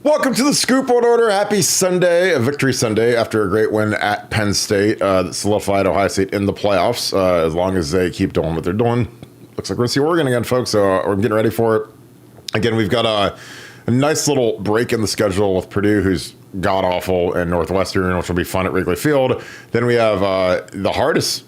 Welcome to the Scoop on Order. Happy Sunday, a victory Sunday after a great win at Penn State that solidified Ohio State in the playoffs. As long as they keep doing what they're doing, looks like we're going to see Oregon again, folks. So we're getting ready for it. Again, we've got a nice little break in the schedule with Purdue, who's god awful, and Northwestern, which will be fun at Wrigley Field. Then we have the hardest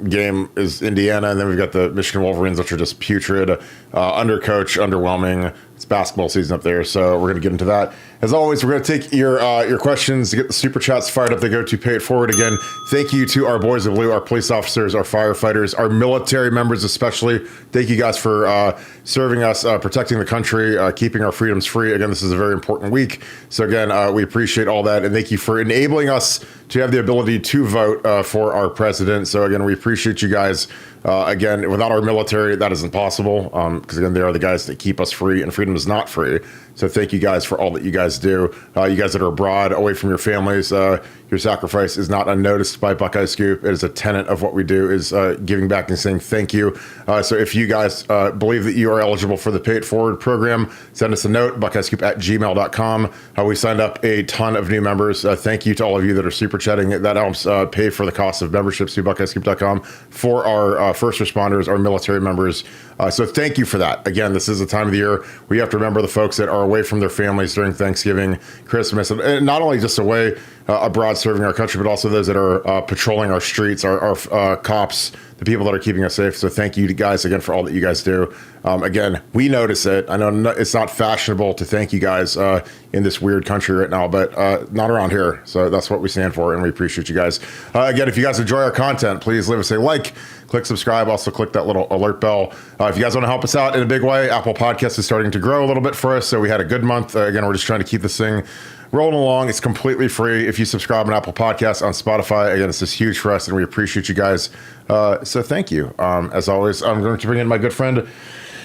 game is Indiana, and then we've got the Michigan Wolverines, which are just putrid, undercoached, underwhelming. It's basketball season up there, so we're going to get into that. As always, we're going to take your questions to get the super chats fired up. They go to Pay It Forward. Again, thank you to our boys of blue, our police officers, our firefighters, our military members especially. Thank you guys for serving us, protecting the country, keeping our freedoms free. Again, this is a very important week. So again, we appreciate all that, and thank you for enabling us to have the ability to vote for our president. So again, we appreciate you guys. Again, without our military, that isn't possible because, again, they are the guys that keep us free, and freedom is not free. So thank you guys for all that you guys do. You guys that are abroad, away from your families, your sacrifice is not unnoticed by Buckeye Scoop. It is a tenet of what we do, is giving back and saying thank you. So if you guys believe that you are eligible for the Pay It Forward program, send us a note, buckeyescoop@gmail.com. We signed up a ton of new members. Thank you to all of you that are super chatting. That helps pay for the cost of memberships to buckeyescoop.com for our first responders, our military members. So thank you for that. Again, this is a time of the year we have to remember the folks that are away from their families during Thanksgiving, Christmas, and not only just away abroad serving our country, but also those that are patrolling our streets, our cops, the people that are keeping us safe. So thank you to guys again for all that you guys do. Again, we notice it. I know it's not fashionable to thank you guys in this weird country right now, but not around here. So that's what we stand for, and we appreciate you guys. Again, if you guys enjoy our content, please leave us a like, click subscribe, also click that little alert bell. If you guys want to help us out in a big way, Apple Podcasts is starting to grow a little bit for us. So we had a good month. Again, we're just trying to keep this thing rolling along. It's completely free if you subscribe on Apple Podcasts, on Spotify. Again, this is huge for us, and we appreciate you guys. So thank you. As always, I'm going to bring in my good friend,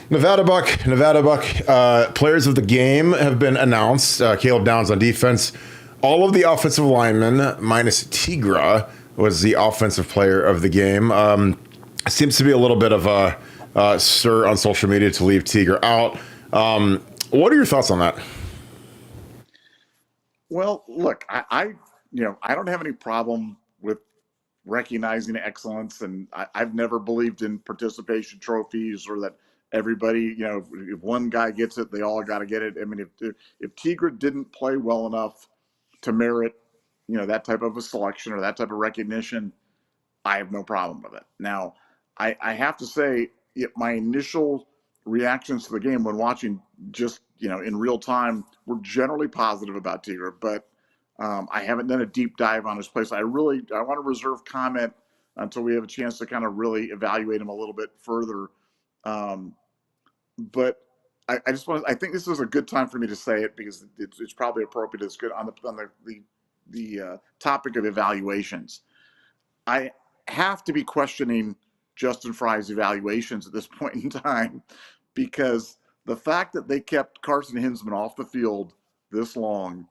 Nevadabuck. Players of the game have been announced. Caleb Downs on defense. All of the offensive linemen, minus Tigra, was the offensive player of the game. Seems to be a little bit of a stir on social media to leave Tigra out. What are your thoughts on that? Well, look, I don't have any problem with recognizing excellence, and I've never believed in participation trophies or that everybody, if one guy gets it, they all got to get it. I mean, if Tigra didn't play well enough to merit, that type of a selection or that type of recognition, I have no problem with it. Now, I have to say, my initial reactions to the game when watching just, in real time were generally positive about Tigra, but I haven't done a deep dive on his place. I want to reserve comment until we have a chance to kind of really evaluate him a little bit further. But I think this is a good time for me to say it because it's probably appropriate. It's good on the topic of evaluations. I have to be questioning Justin Fry's evaluations at this point in time, because the fact that they kept Carson Hinsman off the field this long,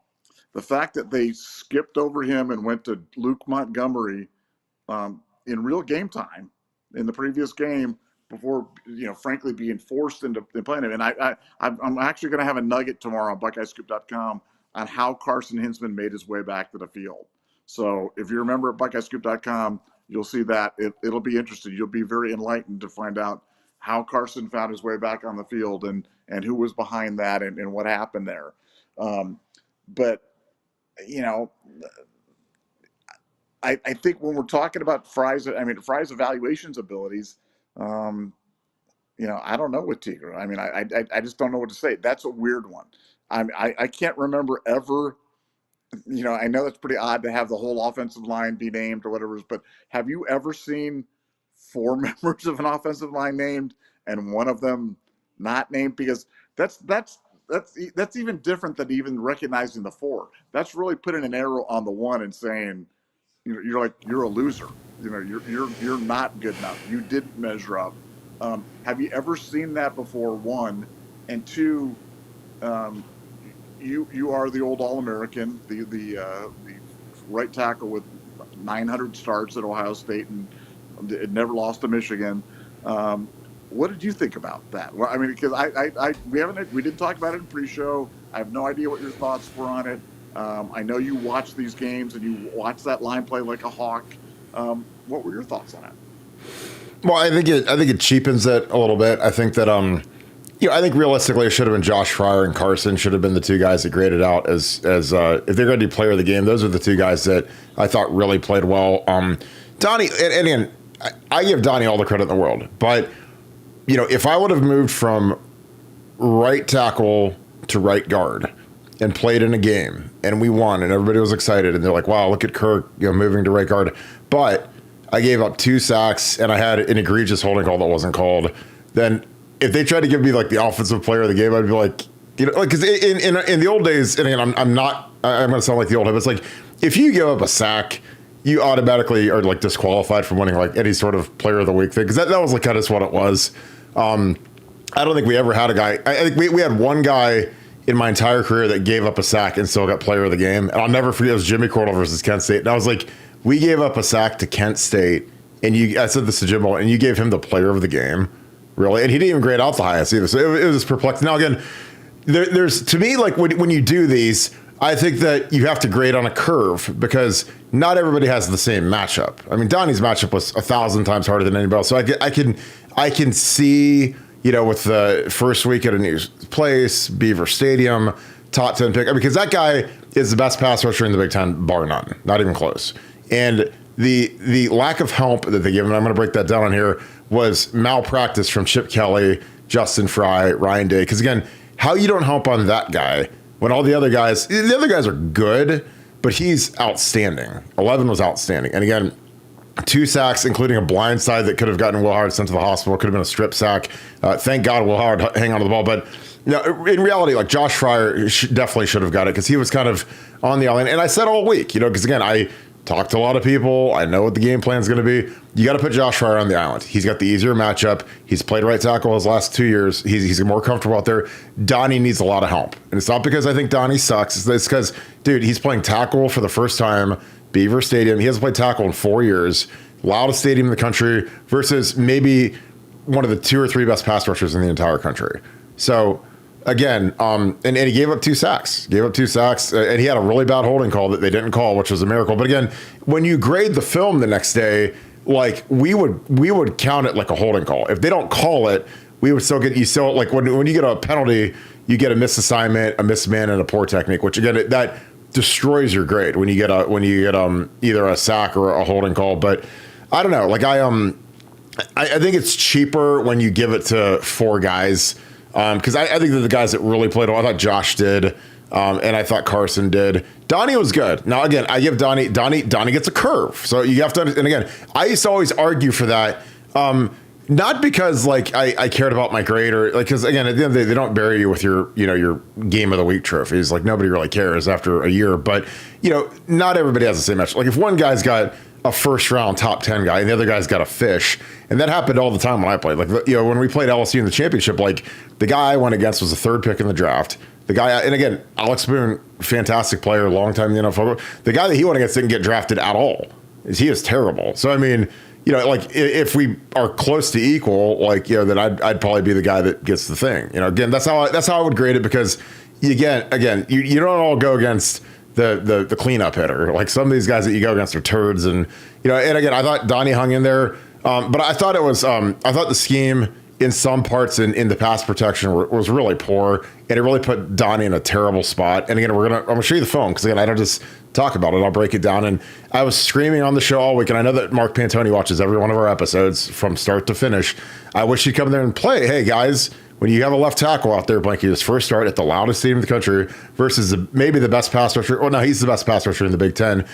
the fact that they skipped over him and went to Luke Montgomery in real game time in the previous game before, frankly, being forced into playing him. And I'm actually going to have a nugget tomorrow on BuckeyeScoop.com on how Carson Hinsman made his way back to the field. So if you remember at BuckeyeScoop.com, you'll see that. It'll be interesting. You'll be very enlightened to find out how Carson found his way back on the field and who was behind that and what happened there. But, I think when we're talking about Fry's evaluations abilities, I don't know with Tigra. I mean, I just don't know what to say. That's a weird one. I can't remember ever. I know that's pretty odd to have the whole offensive line be named or whatever, but have you ever seen 4 members of an offensive line named and one of them not named? Because that's even different than even recognizing the 4. That's really putting an arrow on the 1 and saying, you're a loser. You're not good enough. You didn't measure up. Have you ever seen that before? 1, and 2. You are the old All-American, the right tackle with 900 starts at Ohio State and it never lost to Michigan. What did you think about that? Well, I mean, because we didn't talk about it in pre-show. I have no idea what your thoughts were on it. I know you watch these games and you watch that line play like a hawk. What were your thoughts on it? Well, I think it cheapens it a little bit. I think that I think realistically it should have been Josh Fryer and Carson should have been the two guys that graded out as if they're going to do player of the game. Those are the two guys that I thought really played well. Donnie, and again, I give Donnie all the credit in the world, but if I would have moved from right tackle to right guard and played in a game and we won and everybody was excited and they're like, wow, look at Kirk, moving to right guard. But I gave up 2 sacks and I had an egregious holding call that wasn't called. Then if they tried to give me like the offensive player of the game, I'd be like, because in the old days, and again, I'm going to sound like the old head. It's like, if you give up a sack, you automatically are like disqualified from winning like any sort of player of the week thing. Because that was like kind of what it was. I don't think we ever had a guy. I think we had one guy in my entire career that gave up a sack and still got player of the game. And I'll never forget, it was Jimmy Cordell versus Kent State. And I was like, we gave up a sack to Kent State. And I said this to Jim Ball, and you gave him the player of the game. Really? And he didn't even grade out the highest either. So it was perplexing. Now, again, there's to me, like when you do these, I think that you have to grade on a curve because not everybody has the same matchup. I mean, Donnie's matchup was 1,000 times harder than anybody else. So I can see, with the first week at a new place, Beaver Stadium, top 10 pick, because that guy is the best pass rusher in the Big Ten, bar none, not even close. And the lack of help that they give him, and I'm going to break that down on here, was malpractice from Chip Kelly, Justin Fry, Ryan Day. Because again, how you don't help on that guy when all the other guys are good, but he's outstanding. 11 was outstanding. And again, 2 sacks, including a blind side that could have gotten Will Howard sent to the hospital, could have been a strip sack. Thank God Will Howard hang on to the ball. But in reality, like Josh Fryer definitely should have got it because he was kind of on the island. And I said all week, because again, I talked to a lot of people. I know what the game plan is going to be. You got to put Josh Fryer on the island. He's got the easier matchup. He's played right tackle his last 2 years. He's more comfortable out there. Donnie needs a lot of help. And it's not because I think Donnie sucks. It's because, dude, he's playing tackle for the first time, Beaver Stadium. He hasn't played tackle in 4 years. Loudest stadium in the country versus maybe one of the 2 or 3 best pass rushers in the entire country. So, again, and he gave up 2 sacks. And he had a really bad holding call that they didn't call, which was a miracle. But again, when you grade the film the next day, like we would count it like a holding call. If they don't call it, we would still get like when you get a penalty, you get a misassignment, a misman, and a poor technique. Which again, that destroys your grade when you get either a sack or a holding call. But I don't know. Like I think it's cheaper when you give it to 4 guys. Because I think that the guys that really played well, I thought Josh did, and I thought Carson did. Donnie was good. Now, again, I give Donnie gets a curve. So you have to, and again, I used to always argue for that. Not because like I cared about my grade or like, because again, at the end of the day, they don't bury you with your game of the week trophies. Like nobody really cares after a year, but not everybody has the same match. Like if one guy's got a first round top 10 guy and the other guy's got a fish, and that happened all the time when I played. Like when we played LSU in the championship, like the guy I went against was the 3rd pick in the draft. The guy, and again, Alex Boone, fantastic player, long time in the NFL. The guy that he went against didn't get drafted at all. He is terrible. So I mean, like if we are close to equal, like then I'd probably be the guy that gets the thing. Again, that's how I would grade it because you don't all go against the cleanup hitter. Like some of these guys that you go against are turds, and and again, I thought Donnie hung in there, but I thought the scheme in some parts in the pass protection was really poor, and it really put Donnie in a terrible spot. And again, I'm gonna show you the film because again, I don't just talk about it. I'll break it down. And I was screaming on the show all week, and I know that Mark Pantoni watches every one of our episodes from start to finish. I wish he'd come there and play. Hey guys, when you have a left tackle out there making his first start at the loudest stadium in the country versus maybe the best pass rusher, or no, he's the best pass rusher in the Big Ten,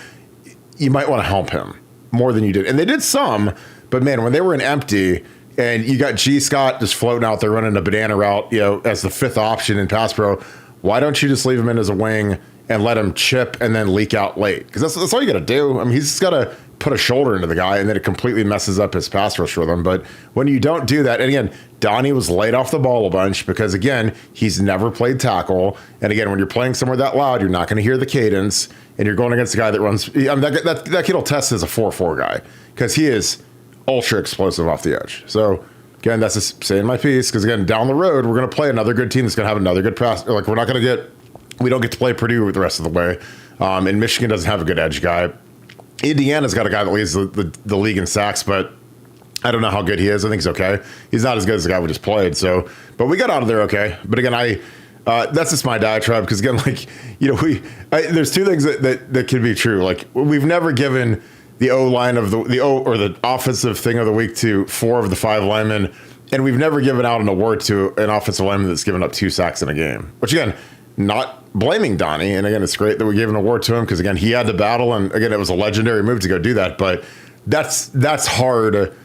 you might want to help him more than you did. And they did some, but man, when they were in empty and you got G. Scott just floating out there running a banana route, as the 5th option in pass pro, why don't you just leave him in as a wing and let him chip and then leak out late? Because that's all you got to do. I mean, he's just got to put a shoulder into the guy, and then it completely messes up his pass rush rhythm. But when you don't do that, and again, Donnie was laid off the ball a bunch because, again, he's never played tackle. And again, when you're playing somewhere that loud, you're not going to hear the cadence, and you're going against a guy that runs. I mean, that kid will test as a 4-4 guy because he is ultra explosive off the edge. So again, that's just saying my piece because again, down the road we're going to play another good team that's going to have another good pass. Like we're not going to get, we don't get to play Purdue the rest of the way. And Michigan doesn't have a good edge guy. Indiana's got a guy that leads the league in sacks, but I don't know how good he is. I think he's okay. He's not as good as the guy we just played. So, but we got out of there okay. But again, that's just my diatribe because again, like there's two things that can be true. Like we've never given the O line of the offensive thing of the week to 4 of the 5 linemen, and we've never given out an award to an offensive lineman that's given up 2 sacks in a game. Which again, not blaming Donnie, and again, it's great that we gave an award to him because again, he had to battle, and again, it was a legendary move to go do that. But that's hard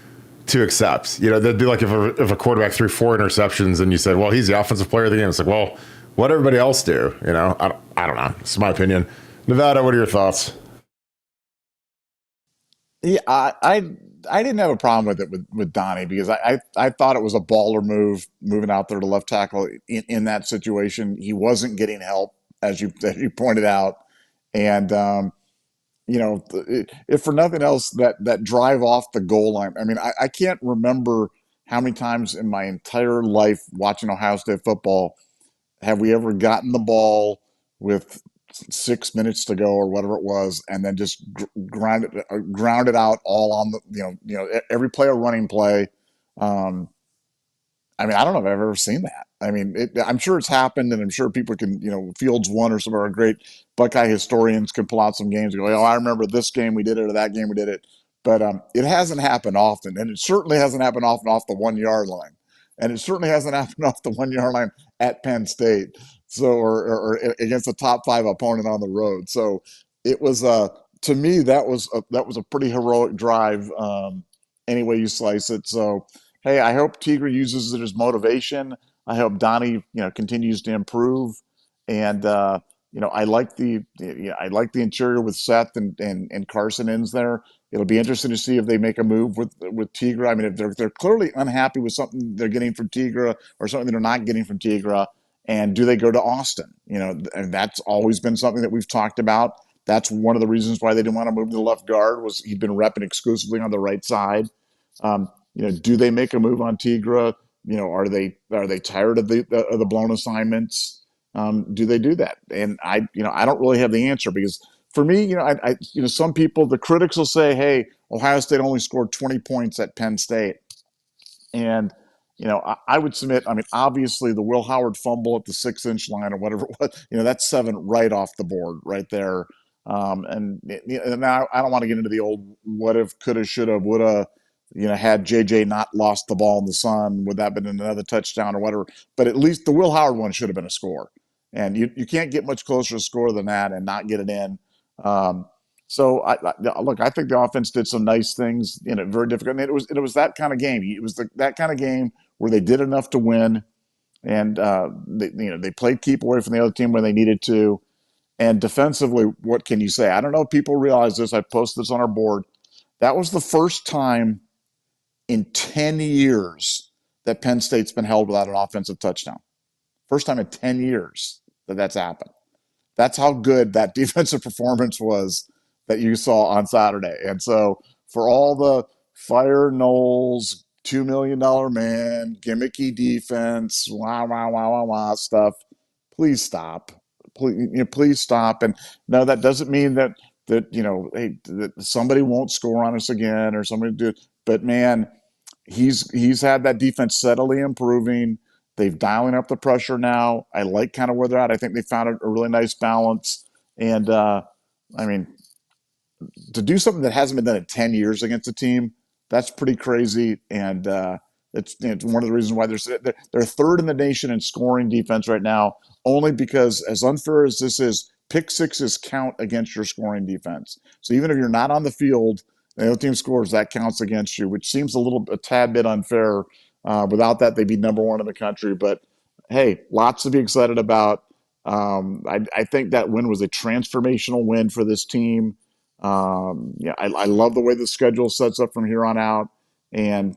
to accept. That'd be like if a quarterback threw 4 interceptions and you said, well, he's the offensive player of the game. It's like, well, what everybody else do? I don't know. It's my opinion. Nevada, what are your thoughts? Yeah, I didn't have a problem with it with Donnie because I thought it was a baller move moving out there to left tackle in that situation. He wasn't getting help as you pointed out, and if for nothing else, that drive off the goal line. I mean, I can't remember how many times in my entire life watching Ohio State football have we ever gotten the ball with 6 minutes to go or whatever it was, and then just ground it out all on the every play a running play. I mean, I don't know if I've ever seen that. I mean, I'm sure it's happened, and I'm sure people can, Fields One or some of our great Buckeye historians can pull out some games and go, oh, I remember this game we did it, or that game we did it. But it hasn't happened often, and it certainly hasn't happened often off the 1 yard line, and it certainly hasn't happened off the 1 yard line at Penn State. So, or against a top 5 opponent on the road. So, it was to me that was a pretty heroic drive, any way you slice it. So, hey, I hope Tigre uses it as motivation. I hope Donnie, continues to improve, and I like the interior with Seth and Carson ends there. It'll be interesting to see if they make a move with Tigre. I mean, if they're clearly unhappy with something they're getting from Tigre or something they're not getting from Tigre, and do they go to Austin? And that's always been something that we've talked about. That's one of the reasons why they didn't want to move to the left guard was he'd been repping exclusively on the right side. Do they make a move on Tigre? Are they tired of the blown assignments? Do they do that? And I don't really have the answer because for me, some people, the critics will say, hey, Ohio State only scored 20 points at Penn State. And, I would submit, I mean, obviously the Will Howard fumble at the 6-inch line or whatever it was, that's 7 right off the board right there. And now I don't want to get into the old what if, coulda, shoulda, woulda, had JJ not lost the ball in the sun, would that have been another touchdown or whatever? But at least the Will Howard one should have been a score. And you can't get much closer to score than that and not get it in. So look, I think the offense did some nice things in it, very difficult. And it was that kind of game. It was that kind of game where they did enough to win, and they played keep away from the other team when they needed to. And defensively, what can you say? I don't know if people realize this. I posted this on our board. That was the first time in 10 years that Penn State's been held without an offensive touchdown. First time in 10 years that's happened. That's how good that defensive performance was that you saw on Saturday. And so for all the fire Knowles, $2 million man, gimmicky defense, stuff, please stop. Please stop. And no, that doesn't mean that hey, that somebody won't score on us again or somebody do it. But man, he's had that defense steadily improving. They've dialing up the pressure now. I like kind of where they're at. I think they found a really nice balance. And I mean, to do something that hasn't been done in 10 years against a team, that's pretty crazy. And it's one of the reasons why they're third in the nation in scoring defense right now, only because, as unfair as this is, pick sixes count against your scoring defense. So even if you're not on the field, the other team scores, that counts against you, which seems a tad bit unfair. Without that, they'd be number 1 in the country. But hey, lots to be excited about. I think that win was a transformational win for this team. I love the way the schedule sets up from here on out. And,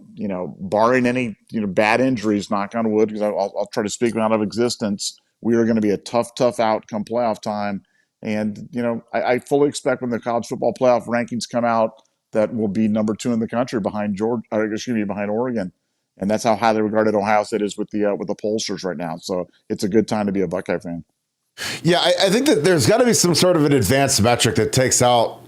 barring any, bad injuries, knock on wood, because I'll try to speak them out of existence, we are going to be a tough out come playoff time. And, I fully expect when the college football playoff rankings come out that we'll be number 2 in the country behind behind Oregon. And that's how highly regarded Ohio State is with the pollsters right now. So it's a good time to be a Buckeye fan. Yeah, I think that there's got to be some sort of an advanced metric that takes out,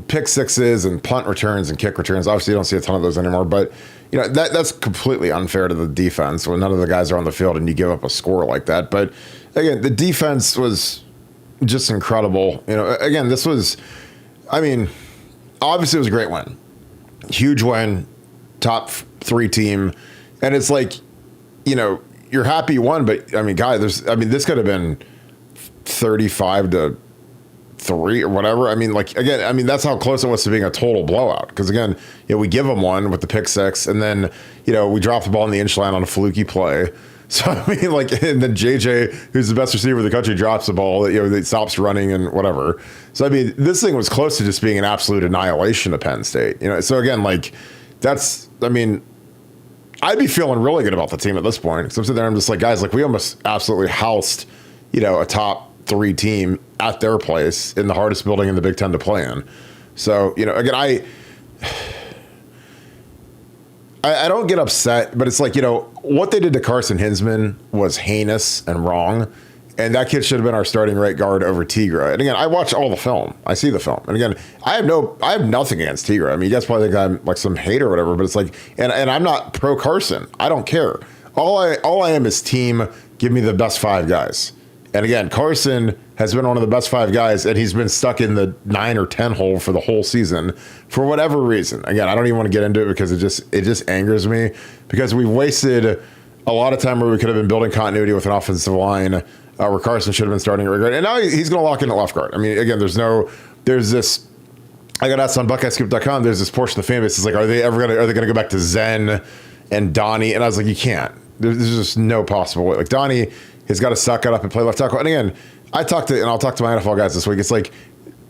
pick sixes and punt returns and kick returns. Obviously, you don't see a ton of those anymore, but that's completely unfair to the defense when none of the guys are on the field and you give up a score like that. But again, the defense was just incredible. Again, this was, obviously it was a great win, huge win, top 3 team, and it's like, you're happy you won, but guys, this could have been 35-3 or whatever. That's how close it was to being a total blowout. Because again, we give them one with the pick 6, and then we drop the ball in the inch line on a fluky play. So and then JJ, who's the best receiver in the country, drops the ball. It stops running and whatever. So this thing was close to just being an absolute annihilation of Penn State. So again, that's. I'd be feeling really good about the team at this point. So I'm sitting there, I'm just like, guys, we almost absolutely housed, a top 3 team at their place in the hardest building in the Big Ten to play in. So, again, I don't get upset, but it's like, what they did to Carson Hinsman was heinous and wrong. And that kid should have been our starting right guard over Tigra. And again, I watch all the film. I see the film. And again, I have nothing against Tigra. You guys probably think I'm like some hater or whatever, but it's like, and I'm not pro Carson. I don't care. All I am is team, give me the best 5 guys. And again, Carson has been one of the best 5 guys, and he's been stuck in the 9 or 10 hole for the whole season for whatever reason. Again, I don't even want to get into it because it just angers me, because we've wasted a lot of time where we could have been building continuity with an offensive line where Carson should have been starting at right guard. And now he's going to lock in at left guard. Again, there's this, I got asked on BuckeyeScoop.com, there's this portion of the fan base is like, are they going to go back to Zen and Donnie? And I was like, you can't. There's just no possible way. Donnie has got to suck it up and play left tackle. And again, I'll talk to my NFL guys this week. It's like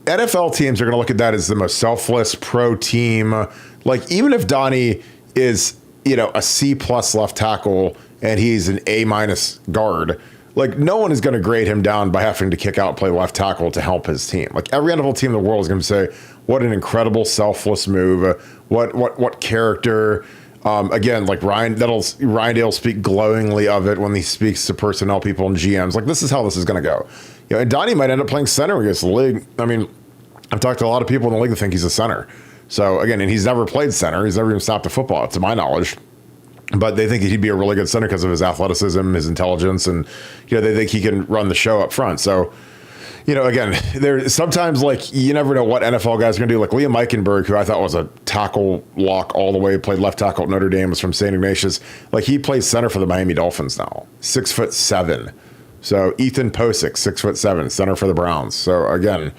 NFL teams are going to look at that as the most selfless pro team. Even if Donnie is, a C+ left tackle and he's an A- guard, no one is going to grade him down by having to kick out and play left tackle to help his team. Every NFL team in the world is going to say, what an incredible selfless move. What character. Again, Ryan Dale speak glowingly of it when he speaks to personnel people and GMs. This is how this is going to go. And Donnie might end up playing center against the league. I've talked to a lot of people in the league that think he's a center. So again, and he's never played center. He's never even snapped a football, to my knowledge. But they think he'd be a really good center because of his athleticism, his intelligence, and they think he can run the show up front. So, again, there's sometimes you never know what NFL guys are going to do. Liam Eichenberg, who I thought was a tackle lock all the way, played left tackle at Notre Dame, was from St. Ignatius. He plays center for the Miami Dolphins now, 6'7". So Ethan Posick, 6'7", center for the Browns. So again,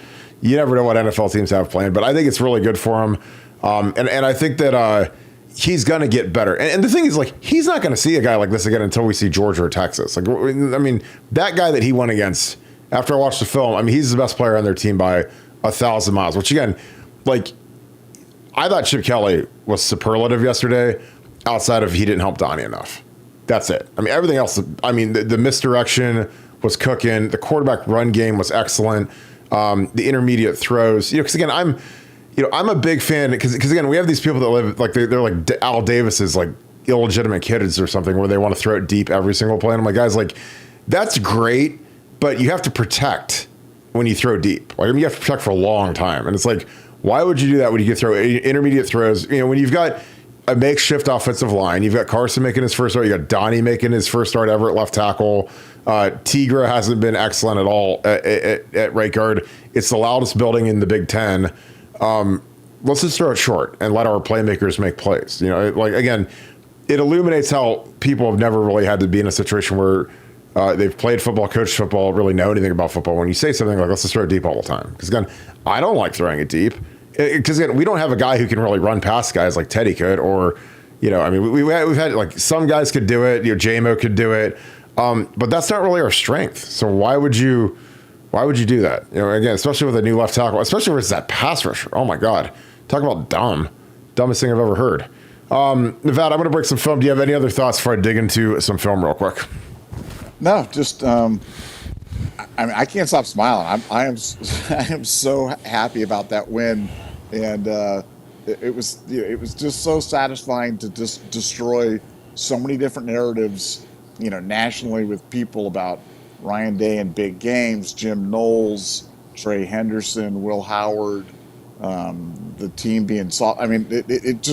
you never know what NFL teams have planned, but I think it's really good for him. And I think that he's going to get better. And the thing is, he's not going to see a guy like this again until we see Georgia or Texas. That guy that he went against, after I watched the film, he's the best player on their team by 1,000 miles, which again, I thought Chip Kelly was superlative yesterday outside of he didn't help Donnie enough. That's it. Everything else, the misdirection was cooking. The quarterback run game was excellent. The intermediate throws, because again, I'm a big fan because again, we have these people that live they're like Al Davis's illegitimate kids or something where they want to throw it deep every single play. And I'm like, guys, that's great, but you have to protect when you throw deep. You have to protect for a long time. And it's why would you do that when you can throw intermediate throws? When you've got a makeshift offensive line, you've got Carson making his first start, you got Donnie making his first start ever at left tackle. Tigra hasn't been excellent at all at right guard. It's the loudest building in the Big Ten. Let's just throw it short and let our playmakers make plays. Again, it illuminates how people have never really had to be in a situation where they've played football, coached football, really know anything about football. When you say something let's just throw it deep all the time. Because again, I don't like throwing it deep. Because again, we don't have a guy who can really run past guys like Teddy could, or we've had some guys could do it. JMO could do it, but that's not really our strength. So why would you do that? Again, especially with a new left tackle, especially where it's that pass rusher. Oh my God, talk about dumbest thing I've ever heard. Nevada, I'm going to break some film. Do you have any other thoughts before I dig into some film real quick? No, just I can't stop smiling. I am so happy about that win, and it was just so satisfying to just destroy so many different narratives, nationally with people about Ryan Day in big games, Jim Knowles, Trey Henderson, Will Howard, the team being soft. I mean, it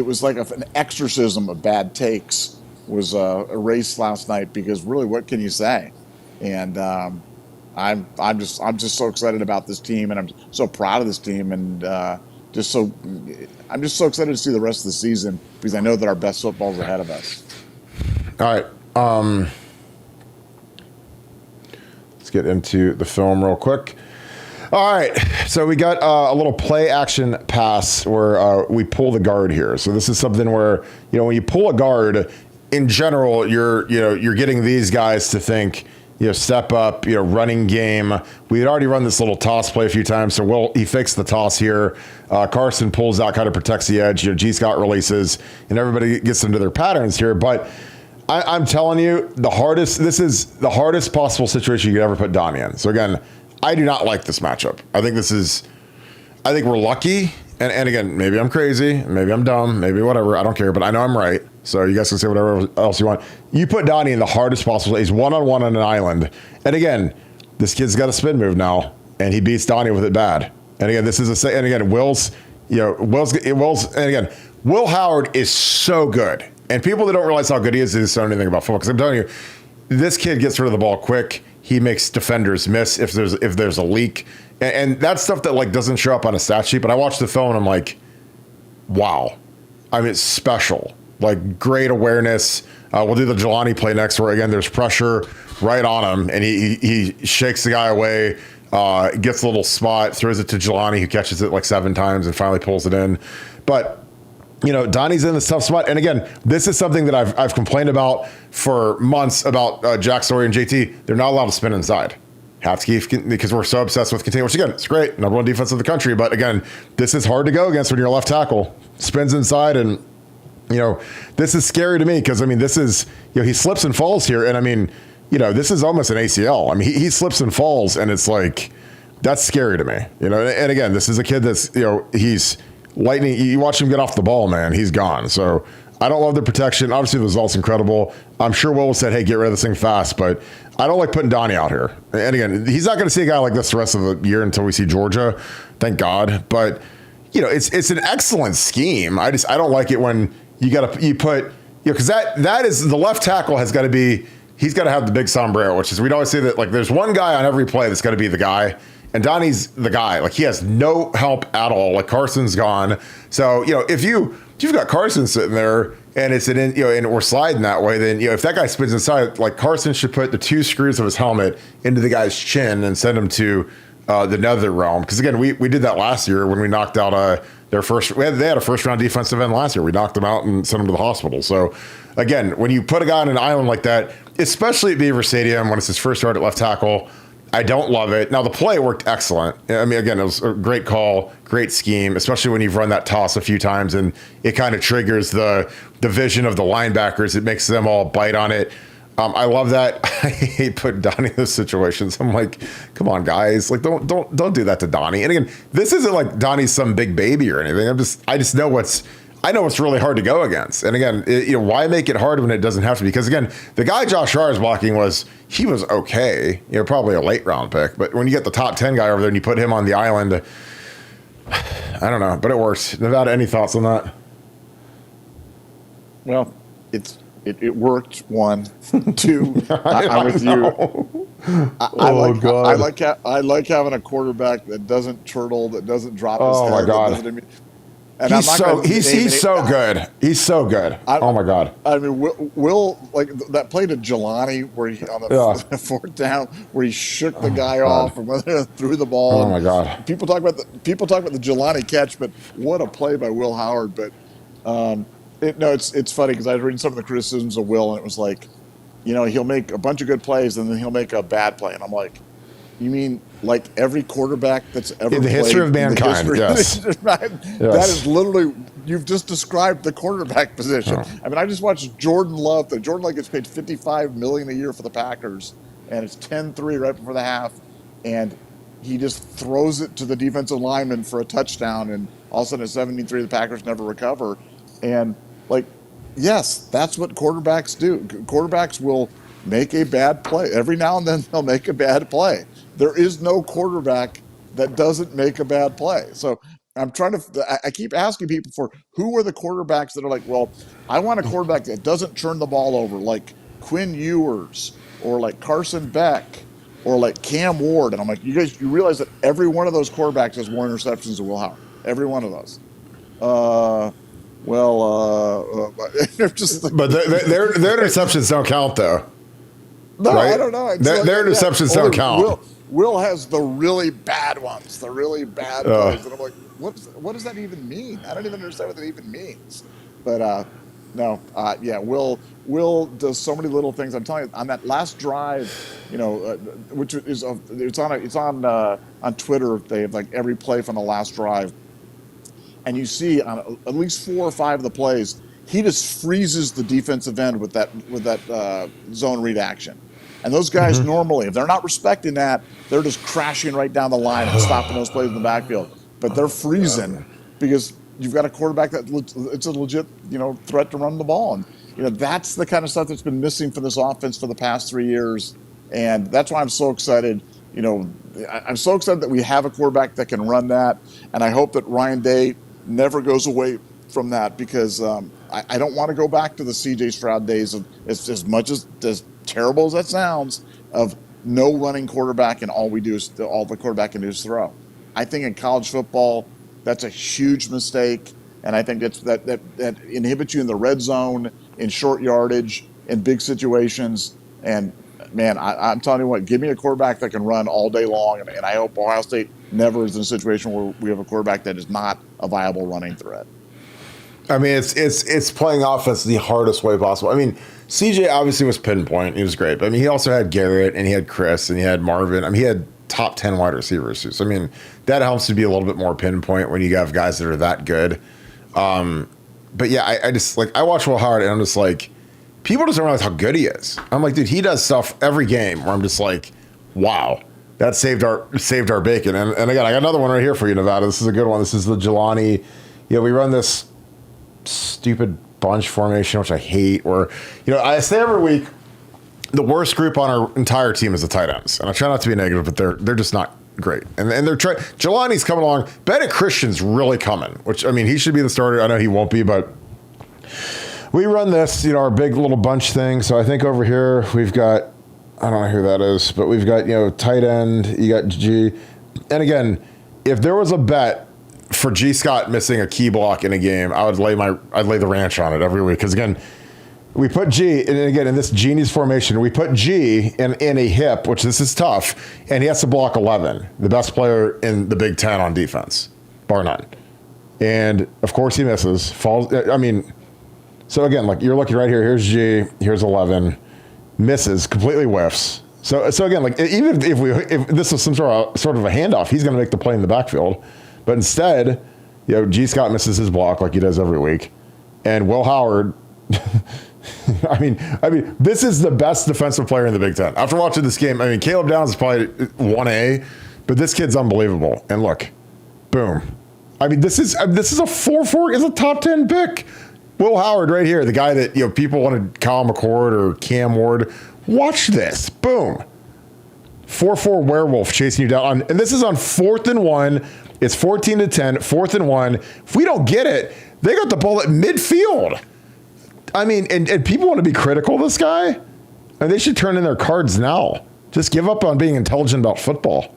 was like an exorcism of bad takes was erased last night, because really, what can you say? And I'm just so excited about this team, and I'm so proud of this team, and I'm just so excited to see the rest of the season, because I know that our best football is ahead of us. All right. Let's get into the film real quick. All right, so we got a little play action pass where we pull the guard here. So this is something where, when you pull a guard, in general, you're getting these guys to think, step up, running game. We had already run this little toss play a few times, so he fixed the toss here. Carson pulls out, kind of protects the edge. G. Scott releases, and everybody gets into their patterns here. But I'm telling you, this is the hardest possible situation you could ever put Donnie in. So again, I do not like this matchup. I think we're lucky. And again, maybe I'm crazy, maybe I'm dumb, maybe whatever. I don't care, but I know I'm right. So you guys can say whatever else you want. You put Donnie in the hardest possible. He's one-on-one on an island. And again, this kid's got a spin move now, and he beats Donnie with it bad. And again, Will Howard is so good. And people that don't realize how good he is don't know anything about football. Because I'm telling you, this kid gets rid of the ball quick. He makes defenders miss if there's a leak. And that's stuff that doesn't show up on a stat sheet. But I watched the film and I'm like, wow. I mean, it's special. Great awareness. We'll do the Jelani play next, where again there's pressure right on him, and he shakes the guy away, gets a little spot, throws it to Jelani, who catches it 7 times and finally pulls it in. But Donnie's in this tough spot. And again, this is something that I've complained about for months about Jack Story and JT. They're not allowed to spin inside. Have to keep, because we're so obsessed with contain, which again, it's great. Number 1 defense of the country. But again, this is hard to go against when you're a left tackle. Spins inside, and this is scary to me, because this is, he slips and falls here. And this is almost an ACL. He slips and falls, and it's that's scary to me. And again, this is a kid that's, he's lightning. You watch him get off the ball, man, he's gone. So I don't love the protection. Obviously, the result's incredible. I'm sure Will said, hey, get rid of this thing fast, but I don't like putting Donnie out here. And again, he's not going to see a guy like this the rest of the year until we see Georgia. Thank God. But, it's an excellent scheme. I don't like it when you put, because that is, the left tackle has got to be, he's got to have the big sombrero, which is, we'd always say that there's one guy on every play that's got to be the guy. And Donnie's the guy. He has no help at all. Carson's gone. So, if you've got Carson sitting there and it's and we're sliding that way, then, if that guy spins inside, Carson should put the 2 screws of his helmet into the guy's chin and send him to the nether realm. Because again, we did that last year when we knocked out their first. They had a first-round defensive end last year. We knocked them out and sent them to the hospital. So again, when you put a guy on an island like that, especially at Beaver Stadium when it's his first start at left tackle, I don't love it. Now, the play worked excellent. Again, it was a great call, great scheme, especially when you've run that toss a few times and it kind of triggers the vision of the linebackers. It makes them all bite on it. I love that. I hate putting Donnie in those situations. I'm like, come on, guys. Don't do that to Donnie. And again, this isn't like Donnie's some big baby or anything. I just know what's really hard to go against. And again, why make it hard when it doesn't have to be? Because again, the guy Josh Hart is blocking was okay. Probably a late round pick. But when you get the top 10 guy over there and you put him on the island, I don't know, but it works. Nevada, any thoughts on that? Well, it worked. 1, 2. I'm with you. I like having a quarterback that doesn't turtle, that doesn't drop his head. Oh my God. He's so good. He's so good. Oh my God. Will that play to Jelani where he on the 4th down where he shook the guy off and went threw the ball. Oh my God. People talk about the Jelani catch, but what a play by Will Howard. But it's funny because I was reading some of the criticisms of Will, and it was he'll make a bunch of good plays and then he'll make a bad play, and I'm like, you mean every quarterback that's ever in the history of mankind? Yes. That is literally, you've just described the quarterback position. Oh. I just watched Jordan Love. Jordan Love gets paid $55 million a year for the Packers, and it's 10-3 right before the half, and he just throws it to the defensive lineman for a touchdown, and all of a sudden at 17-3, the Packers never recover. And Yes, that's what quarterbacks do. Quarterbacks will make a bad play. Every now and then they'll make a bad play. There is no quarterback that doesn't make a bad play. So I'm trying to, I keep asking people for who are the quarterbacks that are like, well, I want a quarterback that doesn't turn the ball over, like Quinn Ewers or like Carson Beck or like Cam Ward. And I'm like, you realize that every one of those quarterbacks has more interceptions than Will Howard. Every one of those. They're just like, But their interceptions don't count, though. no, Right? I don't know. Their interceptions don't count. Will has the really bad ones, the really bad plays, and I'm like, what does that even mean? I don't even understand what that even means. But no, yeah, Will does so many little things. I'm telling you, on that last drive, which is it's on Twitter. They have like every play from the last drive. And you see on at least 4 or 5 of the plays, he just freezes the defensive end with that zone read action. And those guys normally, if they're not respecting that, they're just crashing right down the line and stopping those plays in the backfield. But they're freezing because you've got a quarterback it's a legit threat to run the ball. And that's the kind of stuff that's been missing for this offense for the past 3 years. And that's why I'm so excited. I'm so excited that we have a quarterback that can run that. And I hope that Ryan Day never goes away from that, because I don't want to go back to the CJ Stroud days of as much as terrible as that sounds, of no running quarterback and all the quarterback can do is throw. I think in college football that's a huge mistake, and I think that inhibits you in the red zone, in short yardage, in big situations. And man, I'm telling you what, give me a quarterback that can run all day long, and I hope Ohio State never is in a situation where we have a quarterback that is not a viable running threat. I mean, it's playing offense the hardest way possible. I mean, CJ obviously was pinpoint. He was great. But I mean, he also had Garrett, and he had Chris, and he had Marvin. I mean, he had top 10 wide receivers too. So, I mean, that helps to be a little bit more pinpoint when you have guys that are that good. But yeah, I just, like, I watch Will Howard, and I'm just like, people just don't realize how good he is. I'm like, dude, he does stuff every game where I'm just like, wow, that saved our bacon. And again, I got another one right here for you, Nevada. This is a good one. This is the Jelani. We run this stupid bunch formation, which I hate. Or, I say every week, the worst group on our entire team is the tight ends. And I try not to be negative, but they're just not great. And they're trying. Jelani's coming along. Bennett Christian's really coming, which, I mean, he should be the starter. I know he won't be, but we run this, our big little bunch thing. So I think over here we've got, I don't know who that is, but we've got, tight end, you got G. And again, if there was a bet for G Scott missing a key block in a game, I'd lay the ranch on it every week. Because again, we put G, and again, in this genius formation, we put G in a hip, which this is tough, and he has to block 11, the best player in the Big Ten on defense, bar none. And of course he misses, falls. I mean, so again, like, you're looking right here, here's G, here's 11, misses, completely whiffs. So again, like, even if this was some sort of a handoff, he's going to make the play in the backfield. But instead, G Scott misses his block like he does every week. And Will Howard, I mean, this is the best defensive player in the Big Ten. After watching this game, I mean, Caleb Downs is probably 1A, but this kid's unbelievable. And look, boom. I mean, this is a 4-4, is a top 10 pick. Will Howard right here, the guy that, people wanted Kyle McCord or Cam Ward. Watch this. Boom. 4-4 werewolf chasing you down. And this is on 4th and 1. It's 14-10, 4th and 1. If we don't get it, they got the ball at midfield. I mean, and people want to be critical of this guy, and they should turn in their cards now. Just give up on being intelligent about football.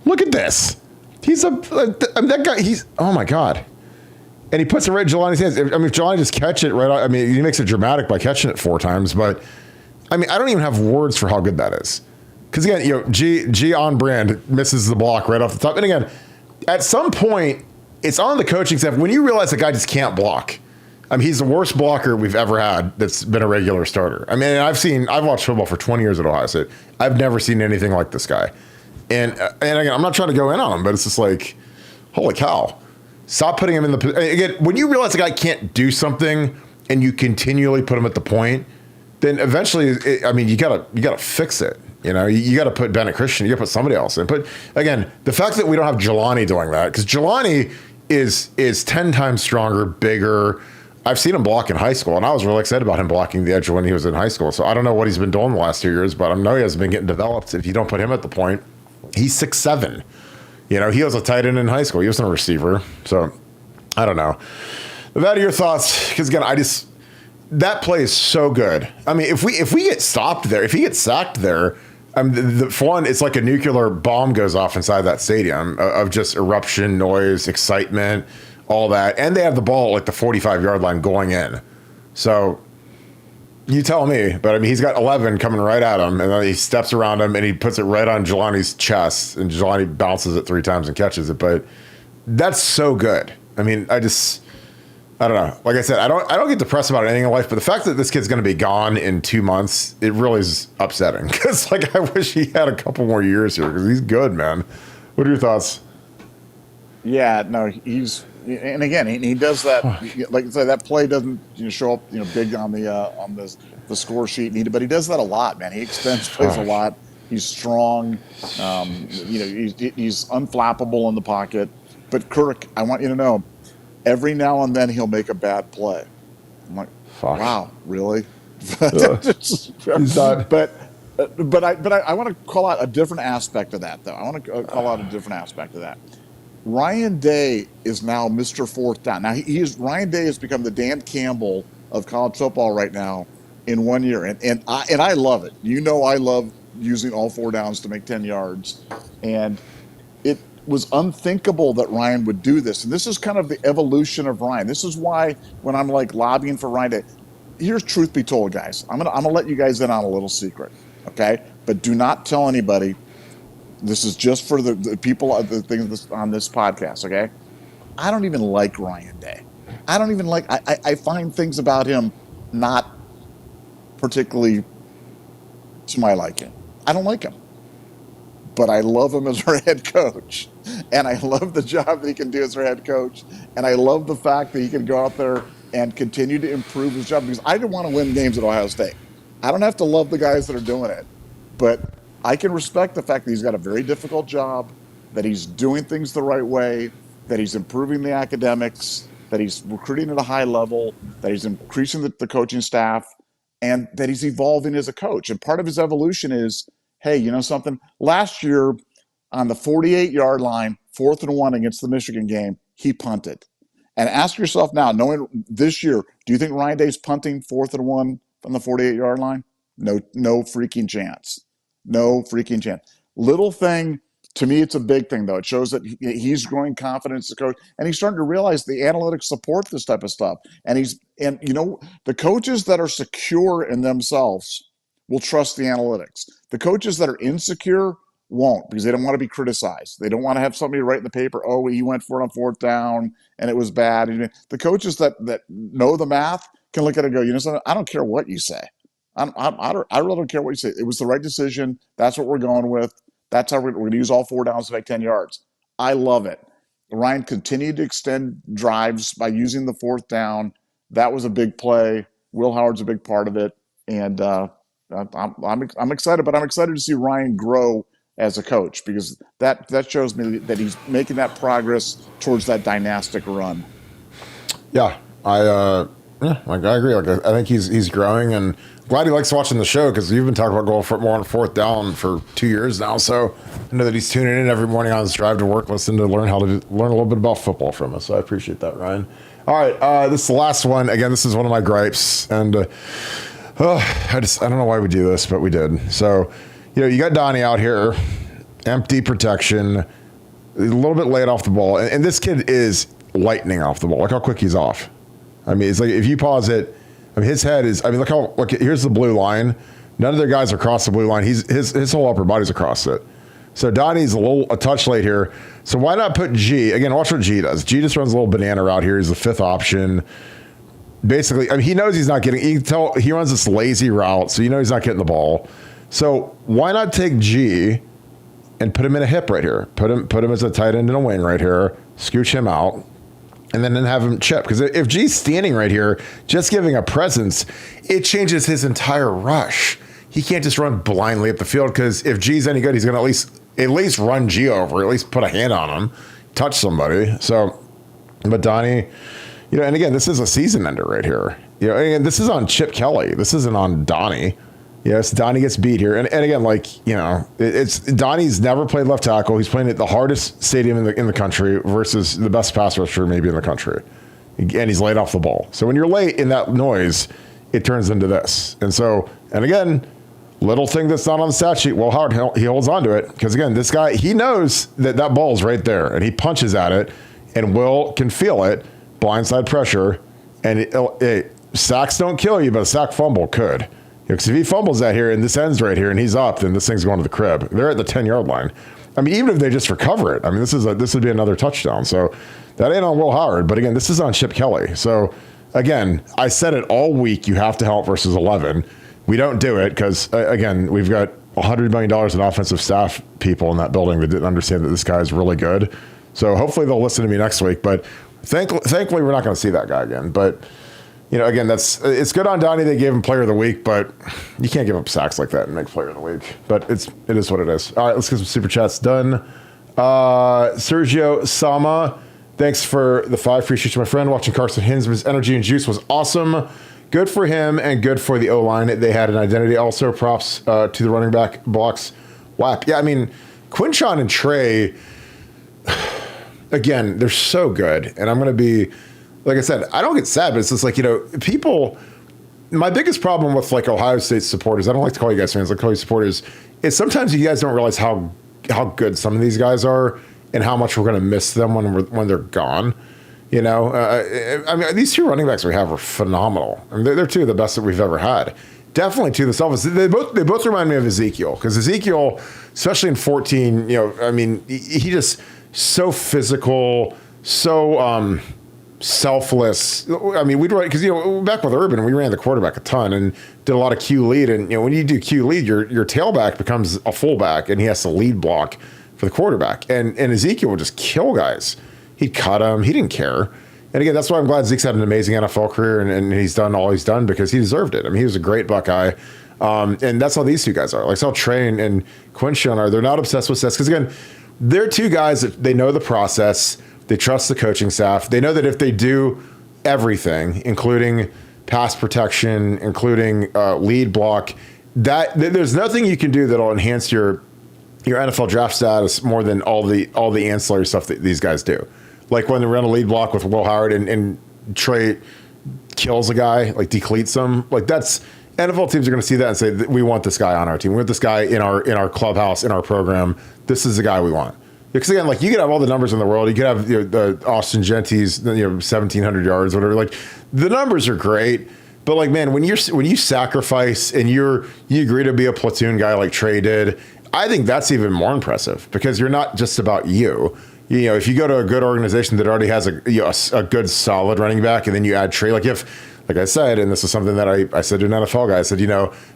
Look at this. That guy, oh my God. And he puts it right in Jelani's hands. I mean, if Jelani just catch it right, I mean, he makes it dramatic by catching it 4 times, but I mean, I don't even have words for how good that is. Because again, G on brand misses the block right off the top. And again, at some point, it's on the coaching staff. When you realize the guy just can't block, I mean, he's the worst blocker we've ever had that's been a regular starter. I mean, I've watched football for 20 years at Ohio State. I've never seen anything like this guy. And again, I'm not trying to go in on him, but it's just like, holy cow. Stop putting him in again, when you realize the guy can't do something and you continually put him at the point, then eventually, you gotta fix it. You got to put Bennett Christian. You got to put somebody else in. But again, the fact that we don't have Jelani doing that, because Jelani is 10 times stronger, bigger, I've seen him block in high school, and I was really excited about him blocking the edge when he was in high school. So I don't know what he's been doing the last 2 years, but I know he hasn't been getting developed. If you don't put him at the point, he's 6'7". You know, he was a tight end in high school. He wasn't a receiver. So I don't know. What are your thoughts? Because again, that play is so good. I mean, if we get stopped there, if he gets sacked there, for one, it's like a nuclear bomb goes off inside that stadium of just eruption, noise, excitement, all that. And they have the ball at like the 45-yard line going in. So you tell me. But I mean, he's got 11 coming right at him, and then he steps around him and he puts it right on Jelani's chest, and Jelani bounces it 3 times and catches it. But that's so good. I mean, I don't know. Like I said, I don't get depressed about anything in life, but the fact that this kid's going to be gone in 2 months, it really is upsetting. Because like I wish he had a couple more years here because he's good, man. What are your thoughts? Yeah, no, and again, he does that. Like I said, that play doesn't show up big on the score sheet, but he does that a lot, man. He extends plays a lot. He's strong. He's unflappable in the pocket. But Kirk, I want you to know, every now and then he'll make a bad play. I'm like, wow, really? He's not. But I want to call out a different aspect of that, though. I want to call out a different aspect of that. Ryan Day is now Mr. Fourth Down. Now Ryan Day has become the Dan Campbell of college football right now in 1 year, and I love it. I love using all 4 downs to make 10 yards, and it was unthinkable that Ryan would do this. And this is kind of the evolution of Ryan. This is why when I'm like lobbying for Ryan Day, here's truth be told, guys. I'm gonna let you guys in on a little secret, okay? But do not tell anybody. This is just for the people the things on this podcast, okay? I don't even like Ryan Day. I find things about him not particularly to my liking. I don't like him. But I love him as our head coach. And I love the job that he can do as our head coach. And I love the fact that he can go out there and continue to improve his job, because I don't want to win games at Ohio State. I don't have to love the guys that are doing it. But I can respect the fact that he's got a very difficult job, that he's doing things the right way, that he's improving the academics, that he's recruiting at a high level, that he's increasing the coaching staff, and that he's evolving as a coach. And part of his evolution is, hey, you know something? Last year on the 48-yard line, 4th and 1 against the Michigan game, he punted. And ask yourself now, knowing this year, do you think Ryan Day's punting 4th and 1 from the 48-yard line? No freaking chance. No freaking chance. Little thing, to me, it's a big thing, though. It shows that he's growing confidence as a coach, and he's starting to realize the analytics support this type of stuff. And the coaches that are secure in themselves will trust the analytics. The coaches that are insecure won't, because they don't want to be criticized. They don't want to have somebody write in the paper, oh, he went for it on 4th down and it was bad. The coaches that know the math can look at it and go, you know something, I don't care what you say. I really don't care what you say. It was the right decision. That's what we're going with. That's how we're going to use all 4 downs to make 10 yards. I love it. Ryan continued to extend drives by using the 4th down. That was a big play. Will Howard's a big part of it. And I'm excited, but I'm excited to see Ryan grow as a coach, because that shows me that he's making that progress towards that dynastic run. Yeah, I agree. I think he's growing, and glad he likes watching the show, because you've been talking about going for more on 4th down for 2 years now. So I know that he's tuning in every morning on his drive to work, listening to learn a little bit about football from us. So I appreciate that, Ryan. All right, this is the last one. Again, this is one of my gripes, and I don't know why we do this, but we did. So, you got Donnie out here, empty protection, a little bit late off the ball, and this kid is lightning off the ball. Look how quick he's off. I mean, it's like if you pause it, his head is. Look, here's the blue line. None of their guys are across the blue line. His whole upper body's across it. So Donnie's a touch late here. So why not put G? Again, watch what G does. G just runs a little banana route here. He's the 5th option. Basically, he knows he's not getting. You can tell he runs this lazy route, so he's not getting the ball. So why not take G and put him in a hip right here? Put him as a tight end in a wing right here. Scooch him out, and then have him chip. Because if G's standing right here, just giving a presence, it changes his entire rush. He can't just run blindly up the field, because if G's any good, he's going to at least run G over, at least put a hand on him, touch somebody. So, but Donnie, And again, this is a season ender right here. And this is on Chip Kelly. This isn't on Donnie. Yes, Donnie gets beat here. And again, it's Donnie's never played left tackle. He's playing at the hardest stadium in the country versus the best pass rusher maybe in the country. And he's laid off the ball. So when you're late in that noise, it turns into this. And again, little thing that's not on the stat sheet. Will Howard, he holds on to it because, again, this guy, he knows that ball's right there, and he punches at it, and Will can feel it, blindside pressure, and sacks don't kill you, but a sack fumble could. Because if he fumbles that here, and this ends right here, and he's up, then this thing's going to the crib. They're at the 10-yard line. I mean, even if they just recover it, I mean, this would be another touchdown. So that ain't on Will Howard, but again, this is on Chip Kelly. So again, I said it all week, you have to help versus 11. We don't do it because, again, we've got $100 million in offensive staff people in that building that didn't understand that this guy is really good. So hopefully they'll listen to me next week. But thankfully, we're not going to see that guy again. But, again, it's good on Donnie. They gave him player of the week, but you can't give up sacks like that and make player of the week. But it is what it is. All right, let's get some super chats done. Sergio Sama, thanks for the 5. Appreciate you, my friend. Watching Carson Hinsman's energy and juice was awesome. Good for him and good for the O-line. They had an identity. Also, props to the running back blocks. WHAC. Yeah, I mean, Quinshon and Trey, again, they're so good. And I'm going to be, like I said, I don't get sad, but it's just like, people, my biggest problem with Ohio State supporters, I don't like to call you guys fans, I call you supporters, is sometimes you guys don't realize how good some of these guys are and how much we're going to miss them when they're gone. I mean, these 2 running backs we have are phenomenal. I mean, they're 2 of the best that we've ever had. Definitely 2 themselves. They both remind me of Ezekiel, because Ezekiel, especially in 14, I mean, he just so physical, so selfless. I mean, we'd run because back with Urban, we ran the quarterback a ton and did a lot of Q lead. And when you do Q lead, your tailback becomes a fullback, and he has to lead block for the quarterback. And Ezekiel would just kill guys. He'd cut him. He didn't care. And again, that's why I'm glad Zeke's had an amazing NFL career and he's done all he's done because he deserved it. I mean, he was a great Buckeye. And that's how these 2 guys are. Like, how Trey and Quinshon are. They're not obsessed with sets because, again, they're 2 guys that they know the process. They trust the coaching staff. They know that if they do everything, including pass protection, including lead block, that there's nothing you can do that'll enhance your NFL draft status more than all the ancillary stuff that these guys do. Like when they run a lead block with Will Howard and Trey kills a guy, like decleats him. Like, that's NFL teams are going to see that and say, we want this guy on our team. We want this guy in our clubhouse, in our program. This is the guy we want. Because again, you could have all the numbers in the world. You could have the Austin Genty's 1,700 yards, whatever. Like, the numbers are great, but man, when you sacrifice and you agree to be a platoon guy like Trey did, I think that's even more impressive because you're not just about you. If you go to a good organization that already has a good solid running back, and then you add Trey, like I said, and this is something that I said to an NFL guy, I said,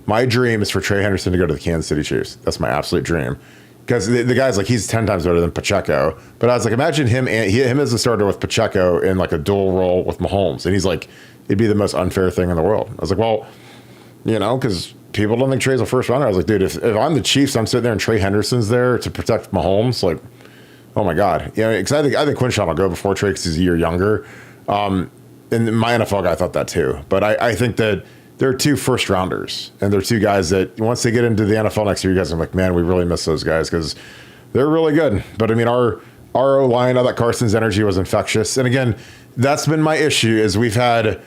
my dream is for Trey Henderson to go to the Kansas City Chiefs. That's my absolute dream. Because the guy's he's 10 times better than Pacheco. But I was like, imagine him as a starter with Pacheco in a dual role with Mahomes. And he's like, it'd be the most unfair thing in the world. I was like, well, because people don't think Trey's a first runner. I was like, dude, if I'm the Chiefs, I'm sitting there and Trey Henderson's there to protect Mahomes. Like, oh my God. Because I think Quinshon will go before Trey because he's a year younger. And my NFL guy thought that too. But I think that there are 2 first rounders, and they're 2 guys that once they get into the NFL next year, you guys are like, man, we really miss those guys because they're really good. But I mean, our O-line, I thought Carson's energy was infectious. And again, that's been my issue is we've had,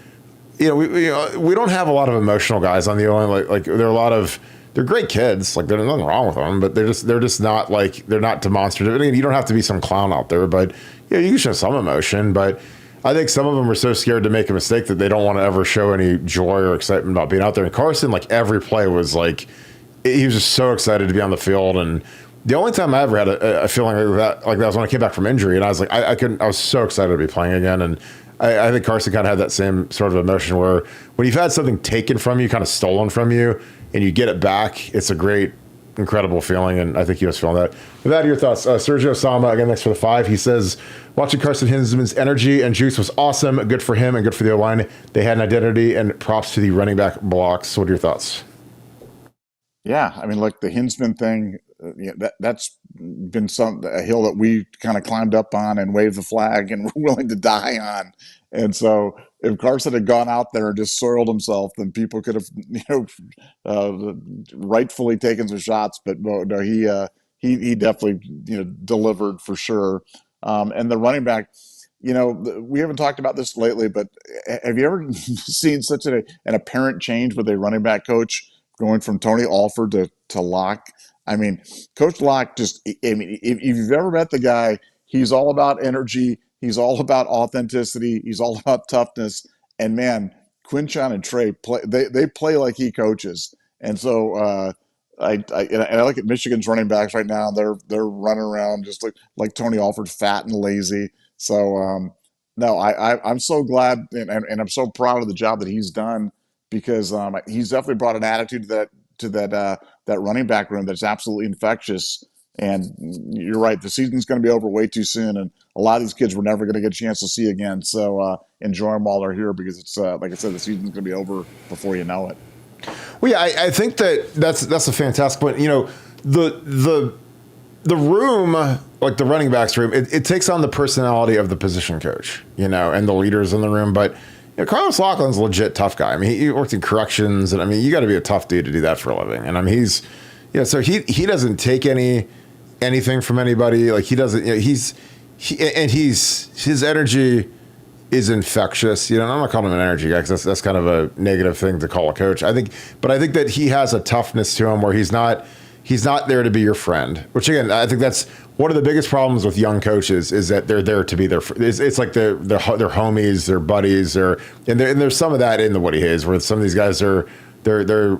we don't have a lot of emotional guys on the O-line. Like there are a lot of, they're great kids. Like, there's nothing wrong with them, but they're just not they're not demonstrative. I mean, you don't have to be some clown out there, but you can show some emotion. But I think some of them are so scared to make a mistake that they don't want to ever show any joy or excitement about being out there. And Carson, every play was he was just so excited to be on the field. And the only time I ever had a feeling like that was when I came back from injury. And I was like, I was so excited to be playing again. And I think Carson kind of had that same sort of emotion where when you've had something taken from you, kind of stolen from you, and you get it back, it's a great, incredible feeling, and I think he was feeling that. With that, your thoughts. Sergio Sama, again, thanks for the 5. He says, watching Carson Hinsman's energy and juice was awesome. Good for him and good for the O-line. They had an identity, and props to the running back blocks. What are your thoughts? Yeah, I mean, the Hinsman thing, that's been a hill that we kind of climbed up on and waved the flag and were willing to die on. And so if Carson had gone out there and just soiled himself, then people could have, rightfully taken some shots. But no, he definitely, delivered for sure. And the running back, we haven't talked about this lately, but have you ever seen such an apparent change with a running back coach going from Tony Alford to Locke? I mean, Coach Locke if you've ever met the guy, he's all about energy. He's all about authenticity. He's all about toughness. And man, Quinshon and Trey they play like he coaches. And so I look at Michigan's running backs right now. They're running around just like Tony Alford, fat and lazy. So no, I'm so glad and I'm so proud of the job that he's done, because he's definitely brought an attitude to that running back room that's absolutely infectious. And you're right, the season's going to be over way too soon, and a lot of these kids we're never going to get a chance to see again. So enjoy them while they're here, because it's like I said, the season's going to be over before you know it. Well, yeah, I think that's a fantastic point. The room, like the running backs room, it takes on the personality of the position coach, and the leaders in the room. But Carlos Laughlin's a legit tough guy. I mean, he worked in corrections, and I mean, you got to be a tough dude to do that for a living. And I mean, so he doesn't take anything from anybody. Like he doesn't, his energy is infectious. I'm not calling him an energy guy, because that's kind of a negative thing to call a coach. I think that he has a toughness to him where he's not there to be your friend. Which again, I think that's one of the biggest problems with young coaches, is that they're there to be their. It's like they're homies, they're buddies, and there's some of that in the Woody Hayes, where some of these guys they're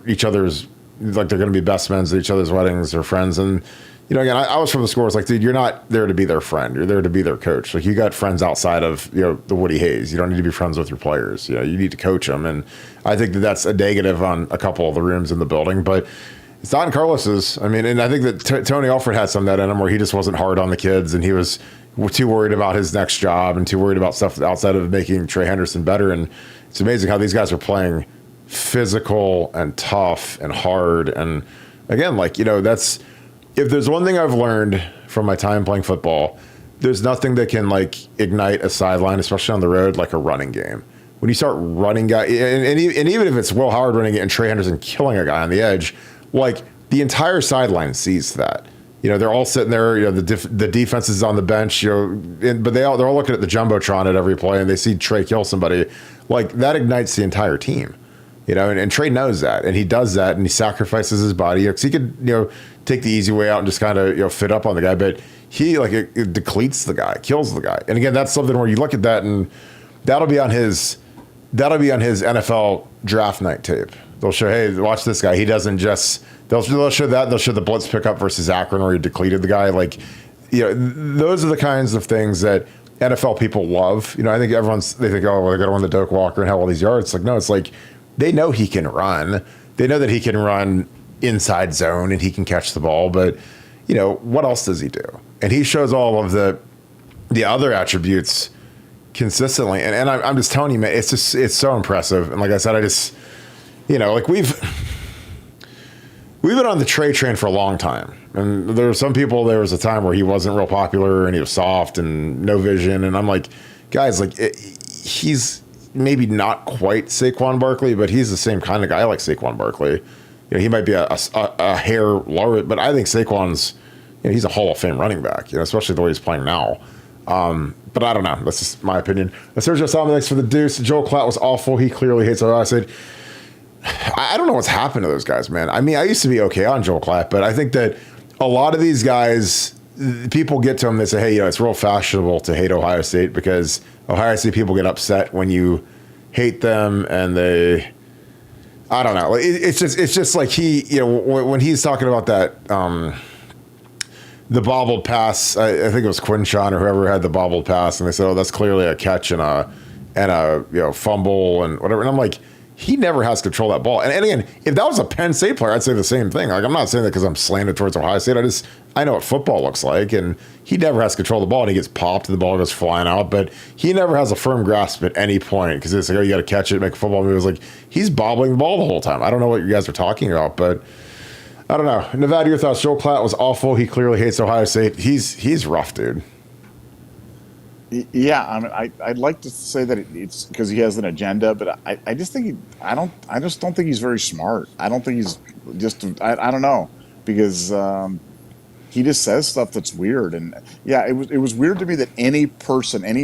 each other's, like they're going to be best men at each other's weddings, or friends. And again, I was from the school. It's like, dude, you're not there to be their friend. You're there to be their coach. Like, you got friends outside of the Woody Hayes. You don't need to be friends with your players. You need to coach them. And I think that's a negative on a couple of the rooms in the building, but it's not in Carlos's. I mean, and I think that Tony Alford had some of that in him, where he just wasn't hard on the kids, and he was too worried about his next job and too worried about stuff outside of making Trey Henderson better. And it's amazing how these guys are playing physical and tough and hard. And again, that's, if there's one thing I've learned from my time playing football, there's nothing that can ignite a sideline, especially on the road, like a running game. When you start running guy, and even if it's Will Howard running it and Trey Henderson killing a guy on the edge, the entire sideline sees that. They're all sitting there. The defense is on the bench. But they're all looking at the jumbotron at every play, and they see Trey kill somebody. That ignites the entire team. And Trey knows that, and he does that, and he sacrifices his body. Because he could take the easy way out and just kind of fit up on the guy, but he it depletes the guy, kills the guy. And again, that's something where you look at that, and that'll be on his NFL draft night tape. They'll show, hey, watch this guy. He doesn't just. They'll show that. They'll show the blitz pickup versus Akron, where he depleted the guy. Those are the kinds of things that NFL people love. I think they think, oh, well, they're going to win the Doak Walker and have all these yards. No, it's they know he can run. They know that he can run inside zone and he can catch the ball. But what else does he do? And he shows all of the other attributes consistently. And I'm just telling you, man, it's so impressive. And like I said, we've been on the Trey train for a long time. And there was a time where he wasn't real popular and he was soft and no vision. And I'm like, guys, he's maybe not quite Saquon Barkley, but he's the same kind of guy like Saquon Barkley. He might be a hair lower, but I think Saquon's, he's a Hall of Fame running back, especially the way he's playing now. But I don't know. That's just my opinion. Sergio Salmon, thanks for the deuce. Joel Klatt was awful. He clearly hates Ohio State. I don't know what's happened to those guys, man. I mean, I used to be okay on Joel Klatt, but I think that a lot of these guys, people get to them, they say, hey, it's real fashionable to hate Ohio State, because Ohio State people get upset when you hate them, and I don't know. It's just like when he's talking about that, the bobbled pass, I think it was Quinshon or whoever had the bobbled pass, and they said, oh, that's clearly a catch and a fumble and whatever. And I'm like, he never has control of that ball. And again, if that was a Penn State player, I'd say the same thing. I'm not saying that because I'm slanted towards Ohio State. I know what football looks like, and he never has control of the ball, and he gets popped and the ball goes flying out, but he never has a firm grasp at any point, because it's like, oh, you got to catch it, make a football move. It's like, he's bobbling the ball the whole time. I don't know what you guys are talking about, but I don't know. Nevada, your thoughts? Joel Klatt was awful. He clearly hates Ohio State. He's rough, dude. Yeah, I mean, I'd like to say that it's because he has an agenda, but I just think I just don't think he's very smart. I don't think he's I don't know, because he just says stuff that's weird. And yeah, it was weird to me that any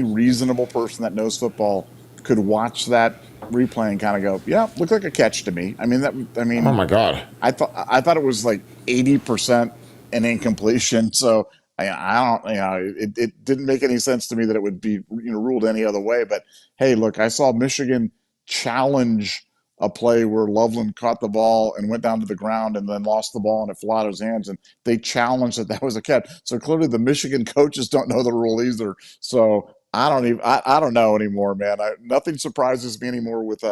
reasonable person that knows football could watch that replay and kind of go, yeah, looked like a catch to me. Oh my God. I thought it was like 80% an incompletion. So I don't, it didn't make any sense to me that it would be, ruled any other way. But hey, look, I saw Michigan challenge a play where Loveland caught the ball and went down to the ground and then lost the ball and it flew out of his hands, and they challenged that was a catch. So clearly the Michigan coaches don't know the rule either. So I don't know anymore, man. Nothing surprises me anymore with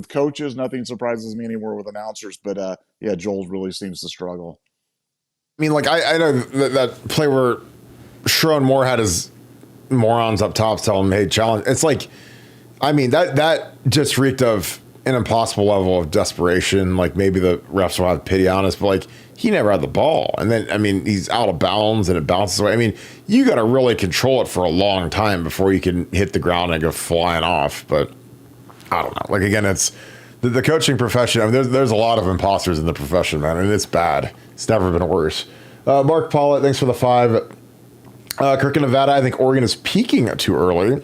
coaches. Nothing surprises me anymore with announcers. But yeah, Joel really seems to struggle. I mean, like, I know that play where Sherrone Moore had his morons up top tell him, hey, challenge. It's like, I mean, that just reeked of an impossible level of desperation. Like, maybe the refs will have pity on us, but like, he never had the ball. And then, I mean, he's out of bounds and it bounces away. I mean, you got to really control it for a long time before you can hit the ground and go flying off. But I don't know. Like, again, it's the coaching profession. I mean, there's a lot of imposters in the profession, man, and it's bad. It's never been worse. Mark Pollitt, thanks for the 5. Kirk in Nevada, I think Oregon is peaking too early.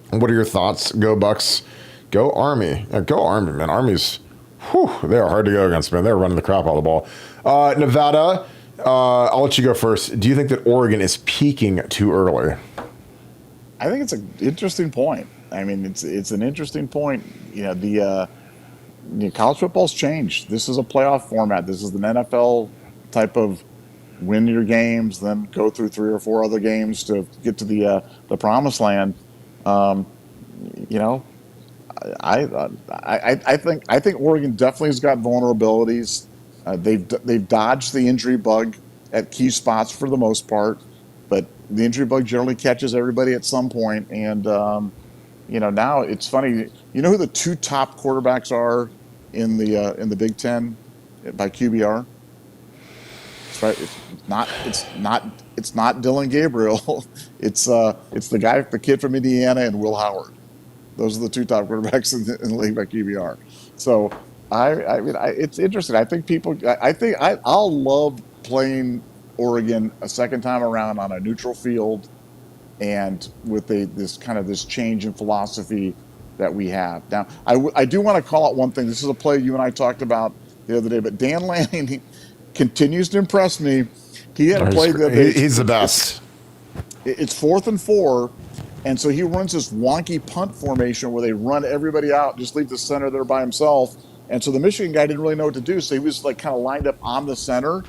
What are your thoughts? Go Bucks. Go Army. Go Army, man. Army's, they are hard to go against, man. They're running the crap out of the ball. Nevada, I'll let you go first. Do you think that Oregon is peaking too early? I think it's an interesting point. I mean, it's an interesting point. College football's changed. This is a playoff format. This is an NFL type of win your games, then go through 3 or 4 other games to get to the promised land. I think Oregon definitely has got vulnerabilities. They've dodged the injury bug at key spots for the most part, but the injury bug generally catches everybody at some point. And now it's funny. You know who the 2 top quarterbacks are in the Big Ten by QBR? It's not Dylan Gabriel. It's the kid from Indiana and Will Howard. Those are the 2 top quarterbacks in the league by QBR. So it's interesting. I think I'll love playing Oregon a second time around on a neutral field, and with this change in philosophy that we have now. I do want to call out one thing. This is a play you and I talked about the other day, but Dan Lanning continues to impress me. He had a play that he's the best. It's 4th and 4, and so he runs this wonky punt formation where they run everybody out, just leave the center there by himself. And so the Michigan guy didn't really know what to do, so he was like kind of lined up on the center.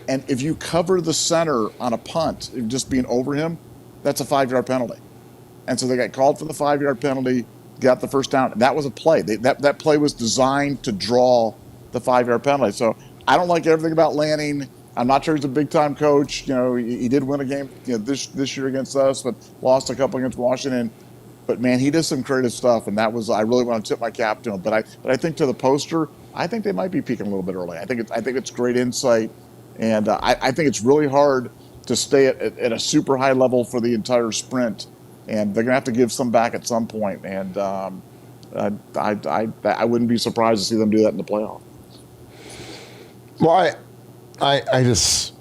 And if you cover the center on a punt, just being over him, that's a 5-yard penalty. And so they got called for the 5-yard penalty, got the first down. That was a play. That play was designed to draw the 5-yard penalty. So I don't like everything about Lanning. I'm not sure he's a big-time coach. He did win a game this year against us, but lost a couple against Washington. But man, he does some creative stuff, and I really want to tip my cap to him. But I think to the poster, I think they might be peaking a little bit early. I think it's great insight, and I think it's really hard to stay at a super high level for the entire sprint, and they're gonna have to give some back at some point. And I wouldn't be surprised to see them do that in the playoff. Well, I just,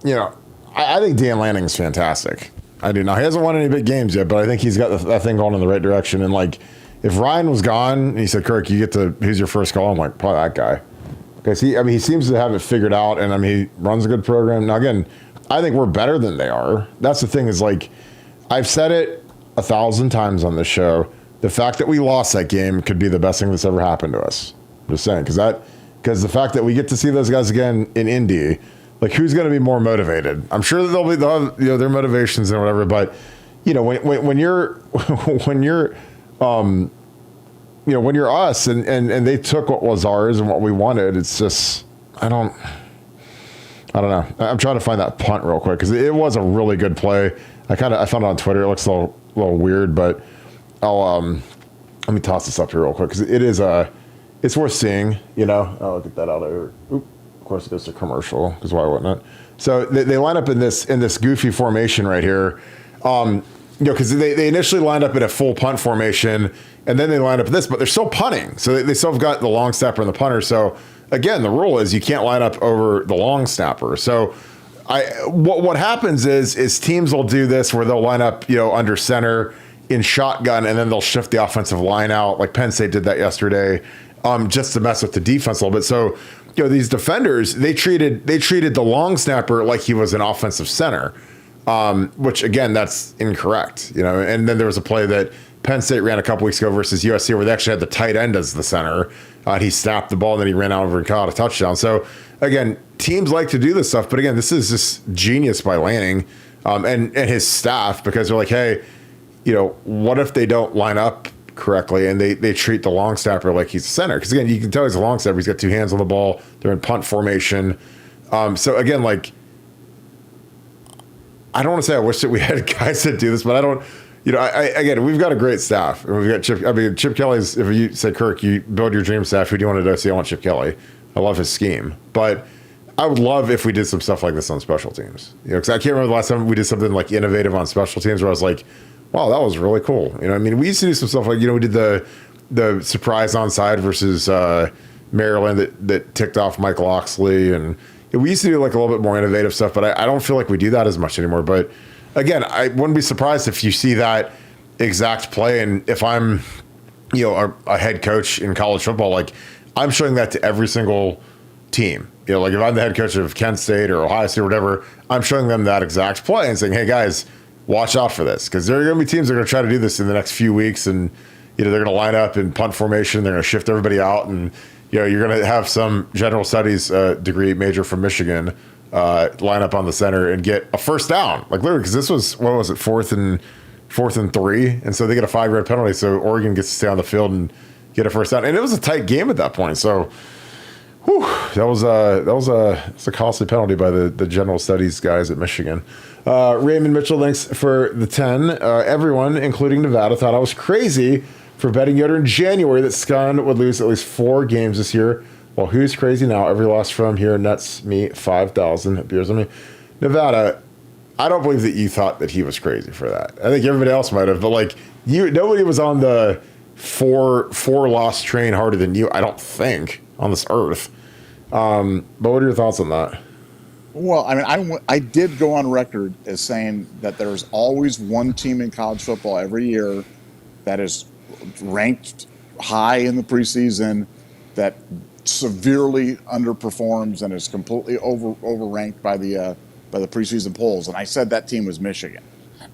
I think Dan Lanning's fantastic. I do. Now, he hasn't won any big games yet, but I think he's got that thing going in the right direction. And, like, if Ryan was gone and he said, Kirk, who's your first call? I'm like, probably that guy. Because he seems to have it figured out, and, he runs a good program. Now, again, I think we're better than they are. That's the thing is, like, I've said it 1,000 times on this show. The fact that we lost that game could be the best thing that's ever happened to us. I'm just saying, because the fact that we get to see those guys again in Indy, like, who's going to be more motivated? I'm sure that they'll have their motivations and whatever, but when you're us and they took what was ours and what we wanted, it's just I don't know. I'm trying to find that punt real quick because it was a really good play. I found it on Twitter. It looks a little weird, but I'll let me toss this up here real quick because it is it's worth seeing. I'll get that out of here. Oop, course, it goes to commercial, because why wouldn't it? So they line up in this goofy formation right here. Because they initially lined up in a full punt formation, and then they lined up this, but they're still punting. So they still have got the long snapper and the punter. So again, the rule is you can't line up over the long snapper. So what happens is teams will do this where they'll line up, under center in shotgun, and then they'll shift the offensive line out. Like Penn State did that yesterday, just to mess with the defense a little bit. So, these defenders, they treated the long snapper like he was an offensive center, which again, that's incorrect, And then there was a play that Penn State ran a couple weeks ago versus USC where they actually had the tight end as the center. He snapped the ball and then he ran out over and caught a touchdown. So again, teams like to do this stuff, but again, this is just genius by Lanning and his staff, because they're like, hey, what if they don't line up correctly and they treat the long snapper like he's a center? Because again, you can tell he's a long snapper. He's got two hands on the ball. They're in punt formation. So again, like, I don't want to say I wish that we had guys that do this, but I don't. Again, we've got a great staff. We've got Chip Kelly's. If you say, Kirk, you build your dream staff, who do you want to see? I want Chip Kelly. I love his scheme, but I would love if we did some stuff like this on special teams. Because I can't remember the last time we did something like innovative on special teams where I was like, wow, that was really cool. We used to do some stuff like, we did the surprise onside versus Maryland that ticked off Mike Loxley, and we used to do like a little bit more innovative stuff, but I don't feel like we do that as much anymore. But again, I wouldn't be surprised if you see that exact play, and if I'm, a head coach in college football, like I'm showing that to every single team. Like if I'm the head coach of Kent State or Ohio State or whatever, I'm showing them that exact play and saying, hey guys, watch out for this, because there are going to be teams that are going to try to do this in the next few weeks, and they're going to line up in punt formation. They're going to shift everybody out, and you're going to have some general studies degree major from Michigan line up on the center and get a first down, like literally, because this was, what was it, fourth and 3, and so they get a 5-yard penalty, so Oregon gets to stay on the field and get a first down, and it was a tight game at that point. So, that was a costly penalty by the general studies guys at Michigan. Raymond Mitchell, thanks for the 10. Everyone, including Nevada, thought I was crazy for betting Yoder in January that Scunn would lose at least 4 games this year. Well, who's crazy now? Every loss from here nets me 5,000. It appears on me. Nevada, I don't believe that you thought that he was crazy for that. I think everybody else might have, but like nobody was on the four loss train harder than you, I don't think, on this earth. But what are your thoughts on that? Well, I did go on record as saying that there's always one team in college football every year that is ranked high in the preseason that severely underperforms and is completely overranked by the preseason polls, and I said that team was Michigan.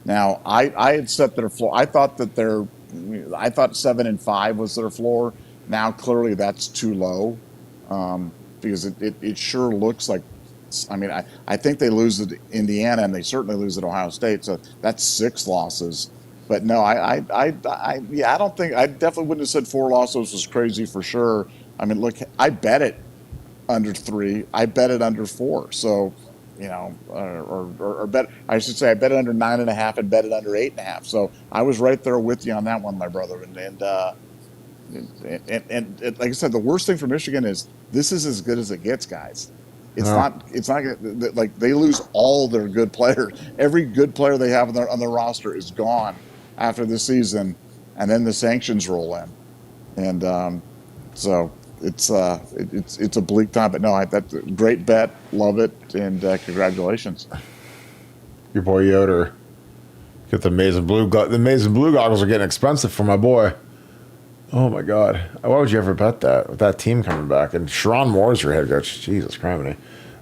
Now, I had set their floor. I thought 7-5 was their floor. Now, clearly, that's too low because it sure looks like. I think they lose at Indiana, and they certainly lose at Ohio State. So that's 6 losses. But no, I don't think, I definitely wouldn't have said 4 losses was crazy for sure. Look, I bet it under 3. I bet it under 4. So, or bet, I should say, I bet it under 9.5 and bet it under 8.5. So I was right there with you on that one, my brother. And like I said, the worst thing for Michigan is this is as good as it gets, guys. It's not like they lose all their good players. Every good player they have on their roster is gone after the season, and then the sanctions roll in, and so it's a bleak time. But no, that's a great bet, love it, and congratulations. Your boy Yoder, get the amazing blue. The amazing blue goggles are getting expensive for my boy. Oh my God! Why would you ever bet that with that team coming back? And Sharon Moore's your head coach. Jesus Christ!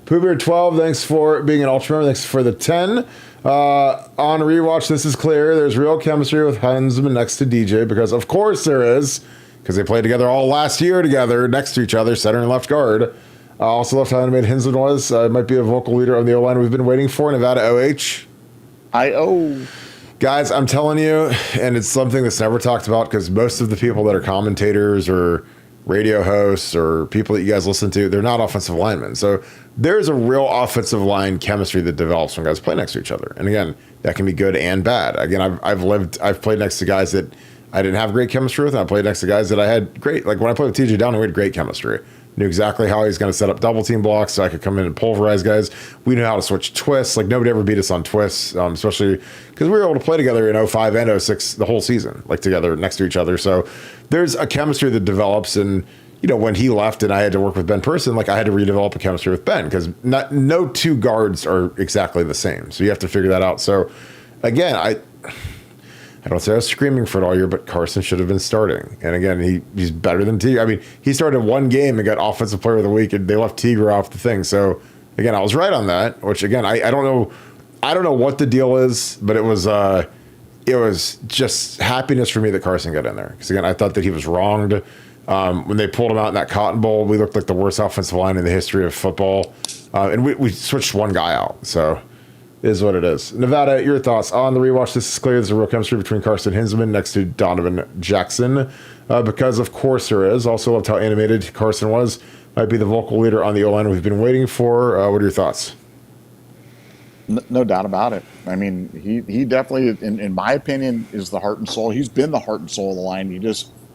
Poohbeard 12, thanks for being an ultra member. Thanks for the 10. On rewatch, this is clear. There's real chemistry with Heinzman next to DJ, because of course there is, because they played together all last year together next to each other, center and left guard. Also left handed Heinzman was might be a vocal leader of the O-line we've been waiting for. Nevada OH. Guys, I'm telling you, and it's something that's never talked about because most of the people that are commentators or radio hosts or people that you guys listen to, they're not offensive linemen. So there's a real offensive line chemistry that develops when guys play next to each other. And again, that can be good and bad. Again, I've played next to guys that I didn't have great chemistry with, and I played next to guys that I had great. Like when I played with TJ Downing, we had great chemistry. Knew exactly how he's going to set up double team blocks so I could come in and pulverize guys. We knew how to switch twists. Like, nobody ever beat us on twists, especially because we were able to play together in 05 and 06 the whole season, like together next to each other. So there's a chemistry that develops. And, when he left and I had to work with Ben Person, like I had to redevelop a chemistry with Ben because no two guards are exactly the same. So you have to figure that out. So again, I don't say I was screaming for it all year, but Carson should have been starting. And again, he's better than Teager. I mean, he started one game and got Offensive Player of the Week, and they left Teager off the thing. So again, I was right on that. Which again, I don't know what the deal is, but it was just happiness for me that Carson got in there. Because again, I thought that he was wronged when they pulled him out in that Cotton Bowl. We looked like the worst offensive line in the history of football, and we switched one guy out. So. Is what it is. Nevada, your thoughts on the rewatch? This is clear. There's a real chemistry between Carson Hinsman next to Donovan Jackson, because of course there is. Also loved how animated Carson was. Might be the vocal leader on the O-line we've been waiting for. What are your thoughts? No doubt about it. I mean, he definitely, in my opinion, is the heart and soul. He's been the heart and soul of the line.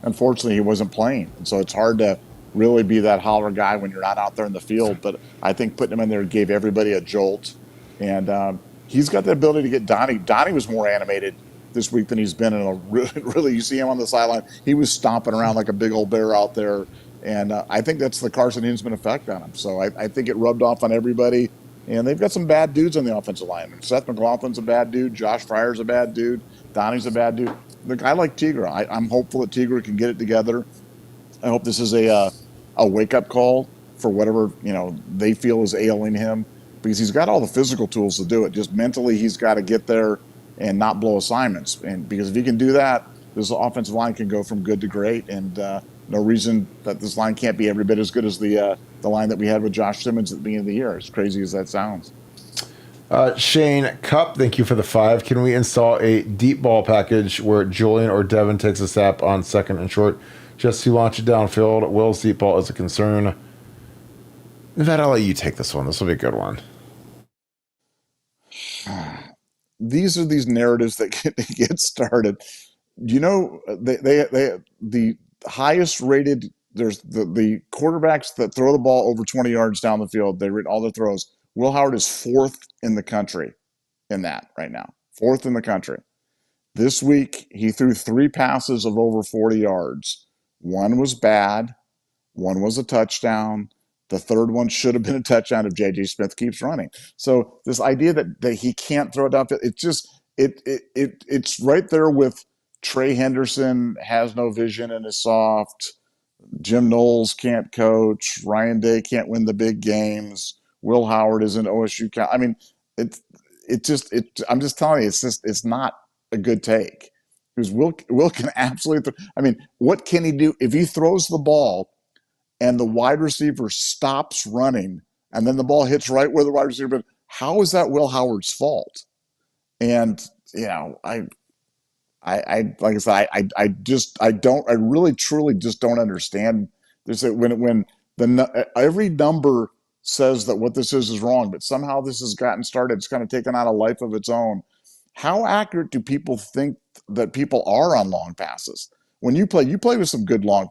Unfortunately, he wasn't playing. And so it's hard to really be that holler guy when you're not out there in the field. But I think putting him in there gave everybody a jolt. And he's got the ability to get Donnie. Donnie was more animated this week than he's been in a really. You see him on the sideline. He was stomping around like a big old bear out there. And I think that's the Carson Hinsman effect on him. So I think it rubbed off on everybody. And they've got some bad dudes on the offensive line. Seth McLaughlin's a bad dude. Josh Fryer's a bad dude. Donnie's a bad dude. Look, I like Teager. I'm hopeful that Teager can get it together. I hope this is a wake-up call for whatever they feel is ailing him. Because he's got all the physical tools to do it. Just mentally, he's got to get there and not blow assignments. And because if he can do that, this offensive line can go from good to great. And no reason that this line can't be every bit as good as the line that we had with Josh Simmons at the beginning of the year, as crazy as that sounds. Shane Cup, thank you for the 5. Can we install a deep ball package where Julian or Devin takes a snap on second and short just to launch it downfield? Will's deep ball is a concern. Nevada, I'll let you take this one. This will be a good one. These are these narratives that get started. The highest rated. There's the quarterbacks that throw the ball over 20 yards down the field. They read all their throws. Will Howard is 4th in the country in that right now. 4th in the country. This week he threw 3 passes of over 40 yards. One was bad. One was a touchdown. The third one should have been a touchdown if J.J. Smith keeps running. So this idea that he can't throw it downfield, it's right there with Trey Henderson has no vision and is soft. Jim Knowles can't coach. Ryan Day can't win the big games. Will Howard is an OSU. I mean, I'm just telling you, it's not a good take. Because Will can absolutely. What can he do if he throws the ball and the wide receiver stops running, and then the ball hits right where the wide receiver, but how is that Will Howard's fault? And, I really truly just don't understand this. When every number says that what this is wrong, but somehow this has gotten started, it's kind of taken on a life of its own. How accurate do people think that people are on long passes? When you play with some good long.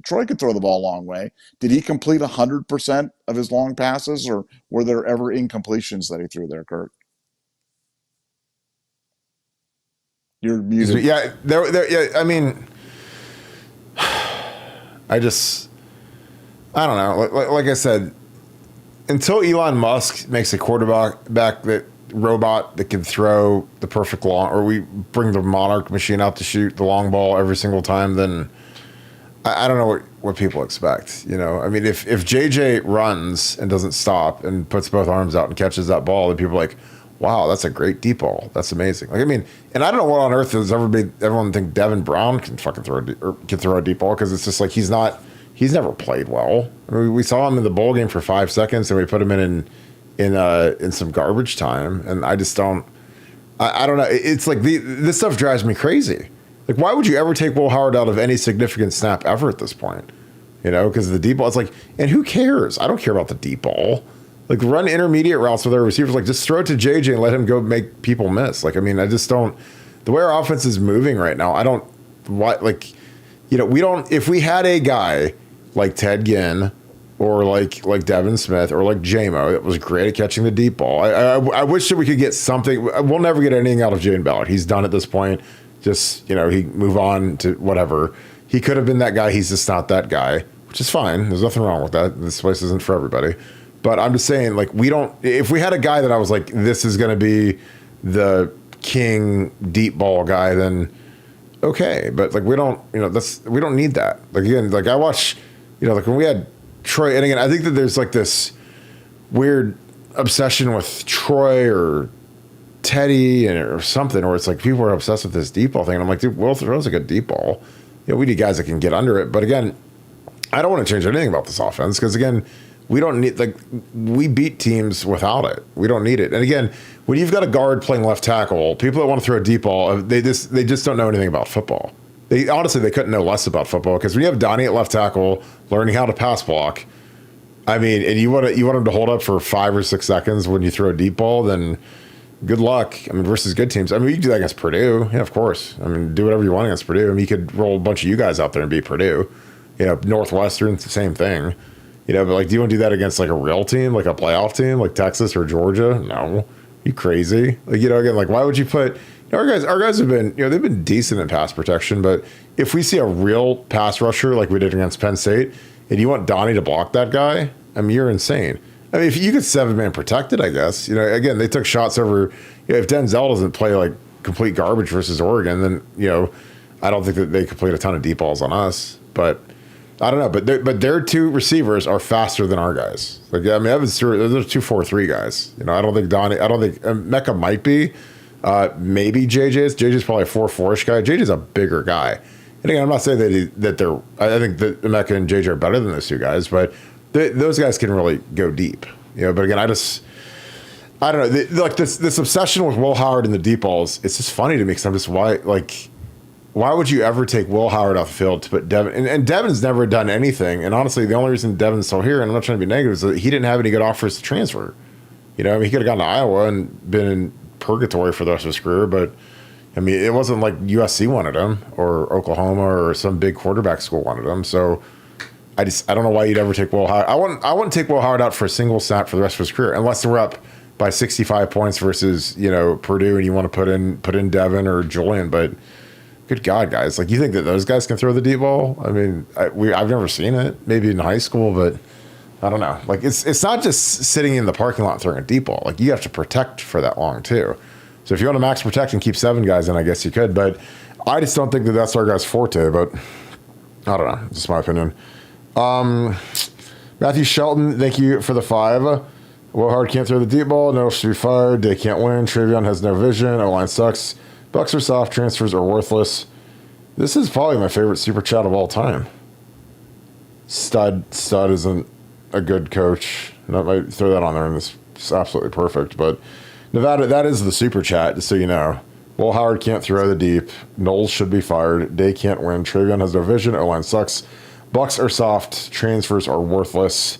Troy could throw the ball a long way. Did he complete 100% of his long passes, or were there ever incompletions that he threw there, Kirk? You're muted. Yeah, there. Yeah, I mean, I don't know. Like I said, until Elon Musk makes a quarterback robot that can throw the perfect long, or we bring the Monarch machine out to shoot the long ball every single time, then I don't know what people expect. If JJ runs and doesn't stop and puts both arms out and catches that ball, then people are like, wow, that's a great deep ball. That's amazing. And I don't know what on earth has everyone think Devin Brown can fucking throw a deep ball, because it's just like he's never played well. We saw him in the bowl game for 5 seconds, and we put him in some garbage time, and I just don't. I don't know. It's like this stuff drives me crazy. Like, why would you ever take Will Howard out of any significant snap ever at this point? Because the deep ball. It's like, and who cares? I don't care about the deep ball. Like, run intermediate routes with our receivers. Like, just throw it to JJ and let him go make people miss. Like, I just don't. The way our offense is moving right now, I don't. Why? Like, we don't. If we had a guy like Ted Ginn or like Devin Smith or like JMO that was great at catching the deep ball. I wish that we could get something. We'll never get anything out of Jaden Ballard. He's done at this point. Just, he move on to whatever. He could have been that guy. He's just not that guy, which is fine. There's nothing wrong with that. This place isn't for everybody. But I'm just saying, like, if we had a guy that I was like, this is going to be the king deep ball guy, then okay. But like, we don't need that. Like, again, like I watch, like when we had Troy, and again, I think that there's like this weird obsession with Troy or Teddy or something, or it's like people are obsessed with this deep ball thing. And I'm like, dude, Will throws like a deep ball. We need guys that can get under it. But again, I don't want to change anything about this offense because again, we don't need, like, we beat teams without it. We don't need it. And again, when you've got a guard playing left tackle, people that want to throw a deep ball, they just don't know anything about football. They couldn't know less about football because when you have Donnie at left tackle learning how to pass block, I mean, and you want him to hold up for 5 or 6 seconds when you throw a deep ball, then good luck. I mean, versus good teams. I mean, you can do that against Purdue. Yeah, of course. I mean, do whatever you want against Purdue. I mean, you could roll a bunch of you guys out there and beat Purdue. Northwestern, the same thing. But like, do you want to do that against like a real team, like a playoff team, like Texas or Georgia? No. You crazy? Like, again, like, why would you put our guys have been, they've been decent in pass protection, but if we see a real pass rusher like we did against Penn State, and you want Donnie to block that guy, I mean, you're insane. I mean, if you get 7-man protected, I guess, again, they took shots over, if Denzel doesn't play like complete garbage versus Oregon, then, I don't think that they could play a ton of deep balls on us, but I don't know, but their two receivers are faster than our guys. Like, I mean, Evans, those 2-4-3 guys. I don't think Mecca might be. Maybe JJ's probably a 4-4-ish guy. JJ's a bigger guy. And again, I'm not saying that they're. I think that Mecca and JJ are better than those two guys, but those guys can really go deep. But again, I don't know. Like this obsession with Will Howard and the deep balls. It's just funny to me because I'm just why would you ever take Will Howard off the field to put Devin? And Devin's never done anything. And honestly, the only reason Devin's still here, and I'm not trying to be negative, is that he didn't have any good offers to transfer. I mean, he could have gone to Iowa and been in purgatory for the rest of his career. But, I mean, it wasn't like USC wanted him or Oklahoma or some big quarterback school wanted him. So I don't know why you'd ever take Will Howard. I wouldn't take Will Howard out for a single snap for the rest of his career unless we're up by 65 points versus, Purdue and you want to put in Devin or Julian. But good God, guys. Like, you think that those guys can throw the deep ball? I mean, I've never seen it. Maybe in high school, but I don't know. Like, it's not just sitting in the parking lot throwing a deep ball. Like, you have to protect for that long, too. So if you want to max protect and keep 7 guys in, I guess you could. But I just don't think that that's our guy's forte. But I don't know. Just my opinion. Matthew Shelton, thank you for the 5. Will Howard can't throw the deep ball. No should be fired. They can't win. Travion has no vision. O-line sucks. Bucks are soft. Transfers are worthless. This is probably my favorite super chat of all time. Stud isn't a good coach. I might throw that on there, and it's absolutely perfect. But Nevada, that is the super chat, just so you know. Will Howard can't throw the deep. Knowles should be fired. Day can't win. Travion has no vision. O-line sucks. Bucks are soft. Transfers are worthless.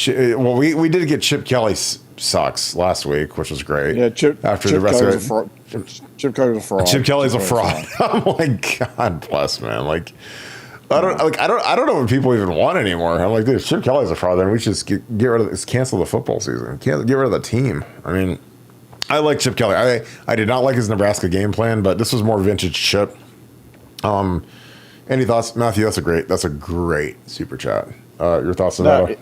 Well, we did get Chip Kelly sucks last week, which was great. Yeah, Chip Kelly's a fraud. Chip Kelly's a fraud. I'm like, God bless, man. Like, I don't know what people even want anymore. I'm like, dude, Chip Kelly's a fraud. Then we should just get rid of this. Cancel the football season. Get rid of the team. I mean, I like Chip Kelly. I did not like his Nebraska game plan, but this was more vintage Chip. Any thoughts, Matthew? That's a great super chat. Your thoughts on that?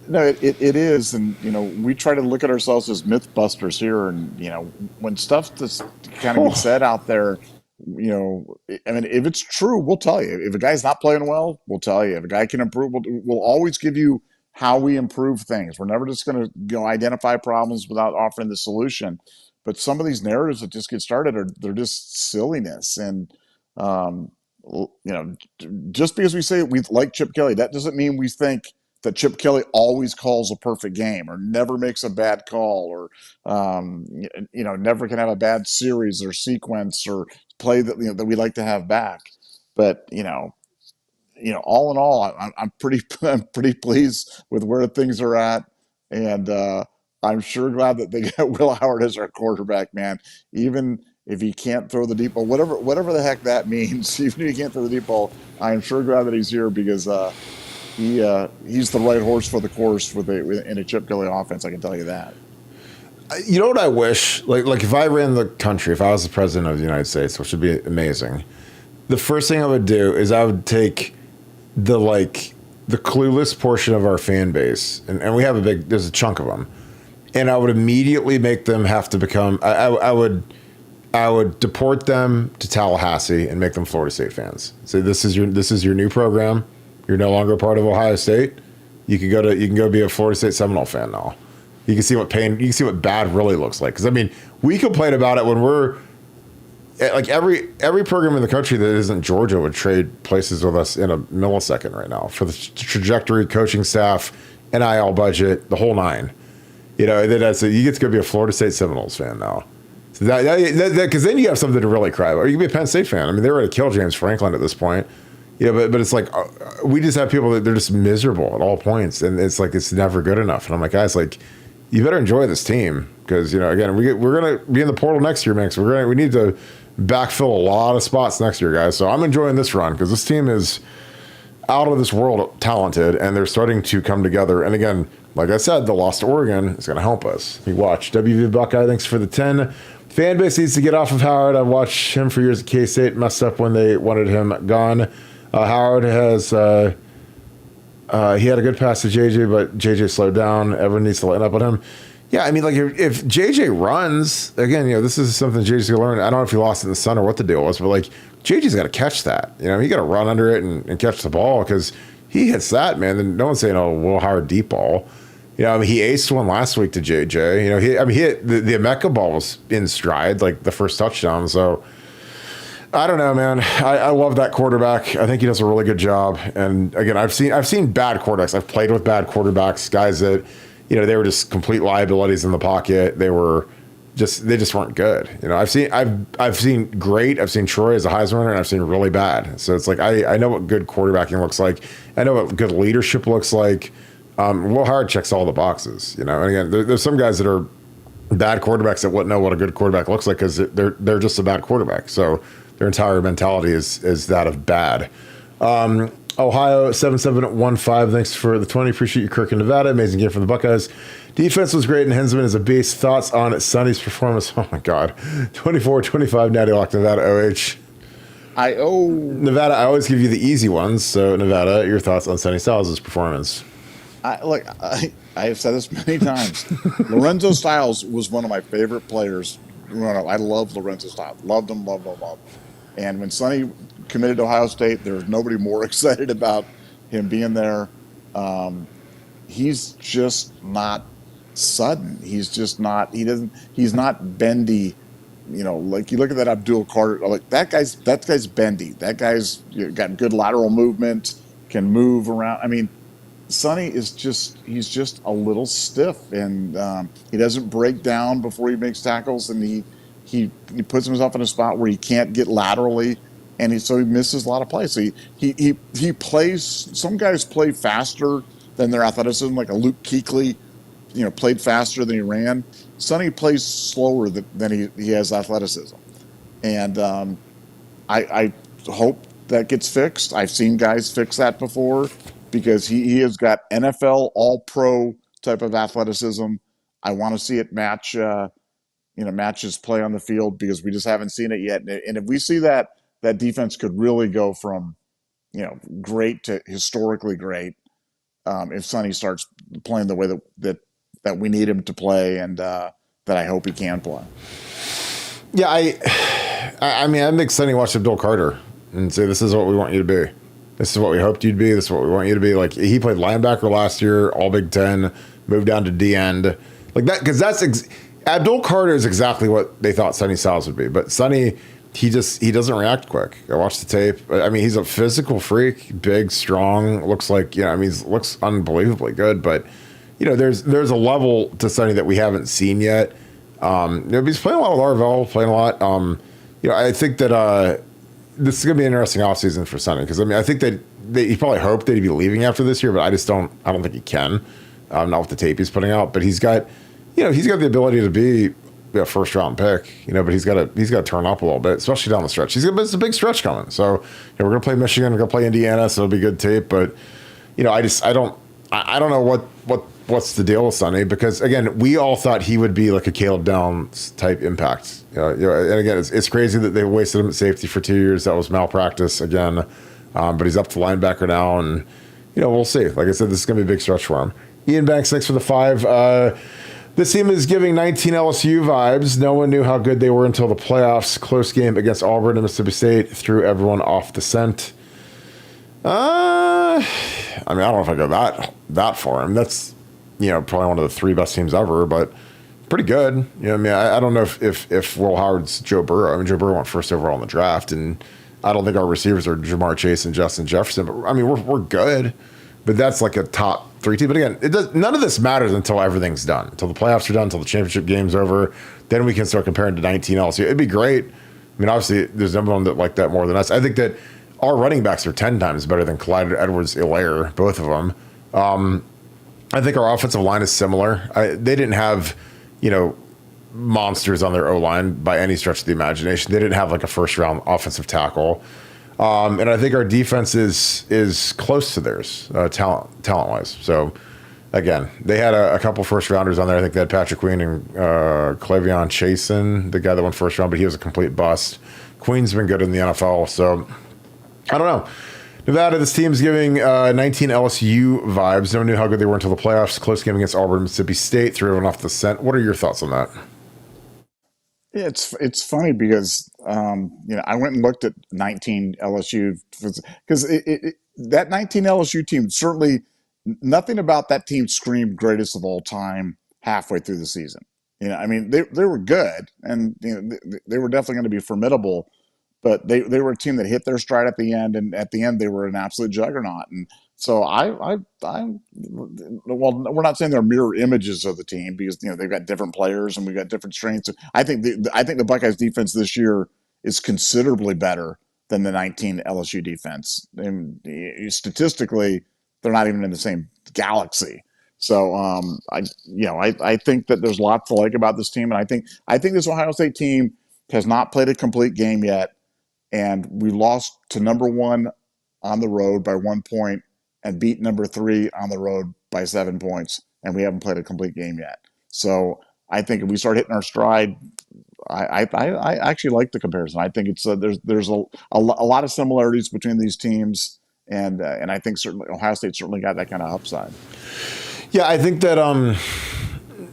No, it is, and we try to look at ourselves as mythbusters here, and when stuff just kind of gets said out there, I mean, if it's true, we'll tell you. If a guy's not playing well, we'll tell you. If a guy can improve, we'll always give you how we improve things. We're never just going to identify problems without offering the solution. But some of these narratives that just get started they're just silliness, and just because we say we like Chip Kelly, that doesn't mean we think that Chip Kelly always calls a perfect game or never makes a bad call or, never can have a bad series or sequence or play that, that we like to have back. But, all in all, I'm pretty pleased with where things are at. And I'm sure glad that they got Will Howard as our quarterback, man. Even if he can't throw the deep ball, whatever the heck that means, even if he can't throw the deep ball, I'm sure glad that he's here because, he's the right horse for the course in a Chip Kelly offense. I can tell you that. You know what I wish? Like if I ran the country, if I was the president of the United States, which would be amazing, the first thing I would do is I would take the clueless portion of our fan base, and we have there's a chunk of them, and I would immediately make them have to become. I would deport them to Tallahassee and make them Florida State fans. Say this is your new program. You're no longer part of Ohio State. You can go be a Florida State Seminole fan now. You can see what bad really looks like. Because I mean, we complain about it when we're like every program in the country that isn't Georgia would trade places with us in a millisecond right now for the trajectory, coaching staff, NIL budget, the whole nine. You know, you get to go be a Florida State Seminoles fan now. So because then you have something to really cry about. Or you can be a Penn State fan. I mean, they're ready to kill James Franklin at this point. Yeah, but it's like we just have people that they're just miserable at all points, and it's like it's never good enough. And I'm like, guys, like you better enjoy this team because again we're gonna be in the portal next year, man. So we need to backfill a lot of spots next year, guys. So I'm enjoying this run because this team is out of this world talented, and they're starting to come together. And again, like I said, the loss to Oregon is going to help us. You watch WV Buckeye. Thanks for the 10. Fan base needs to get off of Howard. I've watched him for years at K-State. Messed up when they wanted him gone. Howard has he had a good pass to JJ, but JJ slowed down. Everyone needs to line up on him. Yeah, I mean, like if JJ runs again, this is something JJ's gonna learn. I don't know if he lost in the sun or what the deal was, but like JJ's got to catch that. He got to run under it and catch the ball because he hits that, man. Then no one's saying, "Oh, Will Howard deep ball." I mean, he aced one last week to JJ. He hit the Emeka ball was in stride, like the first touchdown. So. I don't know, man. I love that quarterback. I think he does a really good job. And again, I've seen bad quarterbacks. I've played with bad quarterbacks, guys that, they were just complete liabilities in the pocket. They just weren't good. I've seen great. I've seen Troy as a Heisman winner, and I've seen really bad. So it's like I know what good quarterbacking looks like. I know what good leadership looks like. Will Howard checks all the boxes. And again, there's some guys that are bad quarterbacks that wouldn't know what a good quarterback looks like because they're just a bad quarterback. So. Their entire mentality is that of bad. Ohio 7715. Thanks for the 20. Appreciate you, Kirk in Nevada. Amazing game from the Buckeyes. Defense was great, and Hensman is a beast. Thoughts on Sonny's performance? Oh my God, 24-25. Natty Lock Nevada OH. Nevada. I always give you the easy ones. So Nevada, your thoughts on Sonny Styles' performance? I have said this many times. Lorenzo Styles was one of my favorite players. I love Lorenzo Styles. Loved him. And when Sonny committed to Ohio State, there was nobody more excited about him being there. He's just not sudden. He's just not. He's not bendy. Like you look at that Abdul Carter. Like that guy's bendy. That guy's got good lateral movement. Can move around. I mean, Sonny he's just a little stiff, and he doesn't break down before he makes tackles, and he puts himself in a spot where he can't get laterally, and so he misses a lot of plays. So he plays. Some guys play faster than their athleticism, like a Luke Kuechly, played faster than he ran. Sonny plays slower than he has athleticism, and I hope that gets fixed. I've seen guys fix that before. Because he has got NFL All-Pro type of athleticism. I want to see it match his play on the field because we just haven't seen it yet. And if we see that defense could really go from, great to historically great if Sonny starts playing the way that we need him to play and that I hope he can play. Yeah, I mean, I think Sonny watched Abdul Carter and say, this is what we want you to be. This is what we hoped you'd be. This is what we want you to be. Like, he played linebacker last year, all Big Ten, moved down to D end. Like that, because Abdul Carter is exactly what they thought Sonny Styles would be. But Sonny, he doesn't react quick. I watched the tape. I mean, he's a physical freak, big, strong, looks like, looks unbelievably good. But, there's a level to Sonny that we haven't seen yet. He's playing a lot with Arvell, playing a lot. I think that this is going to be an interesting offseason for Sonny because, I think that he probably hoped that he'd be leaving after this year, but I don't think he can. Not with the tape he's putting out, but he's got the ability to be a first round pick, but he's got to turn up a little bit, especially down the stretch. It's a big stretch coming. So we're going to play Michigan, we're going to play Indiana, so it'll be good tape. But I don't know what's the deal with Sonny, because again, we all thought he would be like a Caleb Downs type impact. And again, it's crazy that they wasted him at safety for 2 years. That was malpractice again. But he's up to linebacker now, and we'll see. Like I said, this is going to be a big stretch for him. Ian Banks, thanks for the 5. This team is giving 19 LSU vibes. No one knew how good they were until the playoffs. Close game against Auburn and Mississippi State threw everyone off the scent. I don't know if I go that far. I mean, that's probably one of the 3 best teams ever, but pretty good. I don't know if Will Howard's Joe Burrow. I mean, Joe Burrow went first overall in the draft, and I don't think our receivers are Jamar Chase and Justin Jefferson. But I mean, we're good. But that's like a top 3 team. But again, none of this matters until everything's done, until the playoffs are done, until the championship game's over. Then we can start comparing to 19 LSU. It'd be great. I mean, obviously, there's no one that like that more than us. I think that our running backs are 10 times better than Clyde Edwards-Helaire, both of them. I think our offensive line is similar. They didn't have, monsters on their O-line by any stretch of the imagination. They didn't have like a first-round offensive tackle. And I think our defense is close to theirs, talent-wise. So, again, they had a couple first-rounders on there. I think they had Patrick Queen and Clavion Chasen, the guy that went first round, but he was a complete bust. Queen's been good in the NFL, so I don't know. Nevada, this team's giving 19 LSU vibes. No one knew how good they were until the playoffs. Close game against Auburn, Mississippi State, threw everyone off the scent. What are your thoughts on that? Yeah, it's funny because I went and looked at 19 LSU because that 19 LSU team, certainly nothing about that team screamed greatest of all time halfway through the season. I mean, they were good, and they were definitely going to be formidable, but they were a team that hit their stride at the end, and at the end they were an absolute juggernaut. And so well, we're not saying they're mirror images of the team because they've got different players and we've got different strengths. I think the Buckeyes defense this year is considerably better than the 19 LSU defense. And statistically, they're not even in the same galaxy. So I think that there's lots to like about this team, and I think this Ohio State team has not played a complete game yet, and we lost to number 1 on the road by 1 point and beat number 3 on the road by 7 points, and we haven't played a complete game yet. So I think if we start hitting our stride, I actually like the comparison. I think it's there's a lot of similarities between these teams, and I think certainly Ohio State certainly got that kind of upside. Yeah, I think that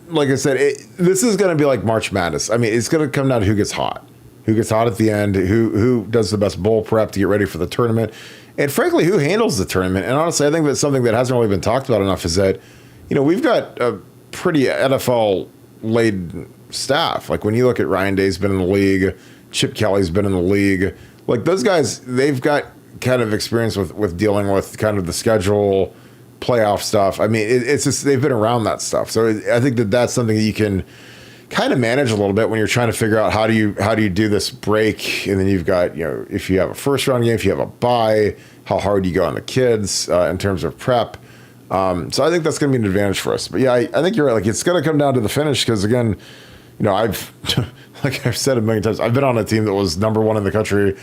like I said, this is going to be like March Madness. I mean, it's going to come down to who gets hot at the end, who does the best bowl prep to get ready for the tournament. And frankly, who handles the tournament? And honestly, I think that's something that hasn't really been talked about enough is that, we've got a pretty NFL-laden staff. Like when you look at Ryan Day's been in the league, Chip Kelly's been in the league. Like those guys, they've got kind of experience with dealing with kind of the schedule, playoff stuff. I mean, it's just they've been around that stuff. So I think that's something that you can kind of manage a little bit when you're trying to figure out how do you do this break, and then you've got if you have a first round game, if you have a bye, how hard you go on the kids in terms of prep. So I think that's going to be an advantage for us. But yeah, I think you're right. Like it's going to come down to the finish because again, I've like I've said a million times, I've been on a team that was number 1 in the country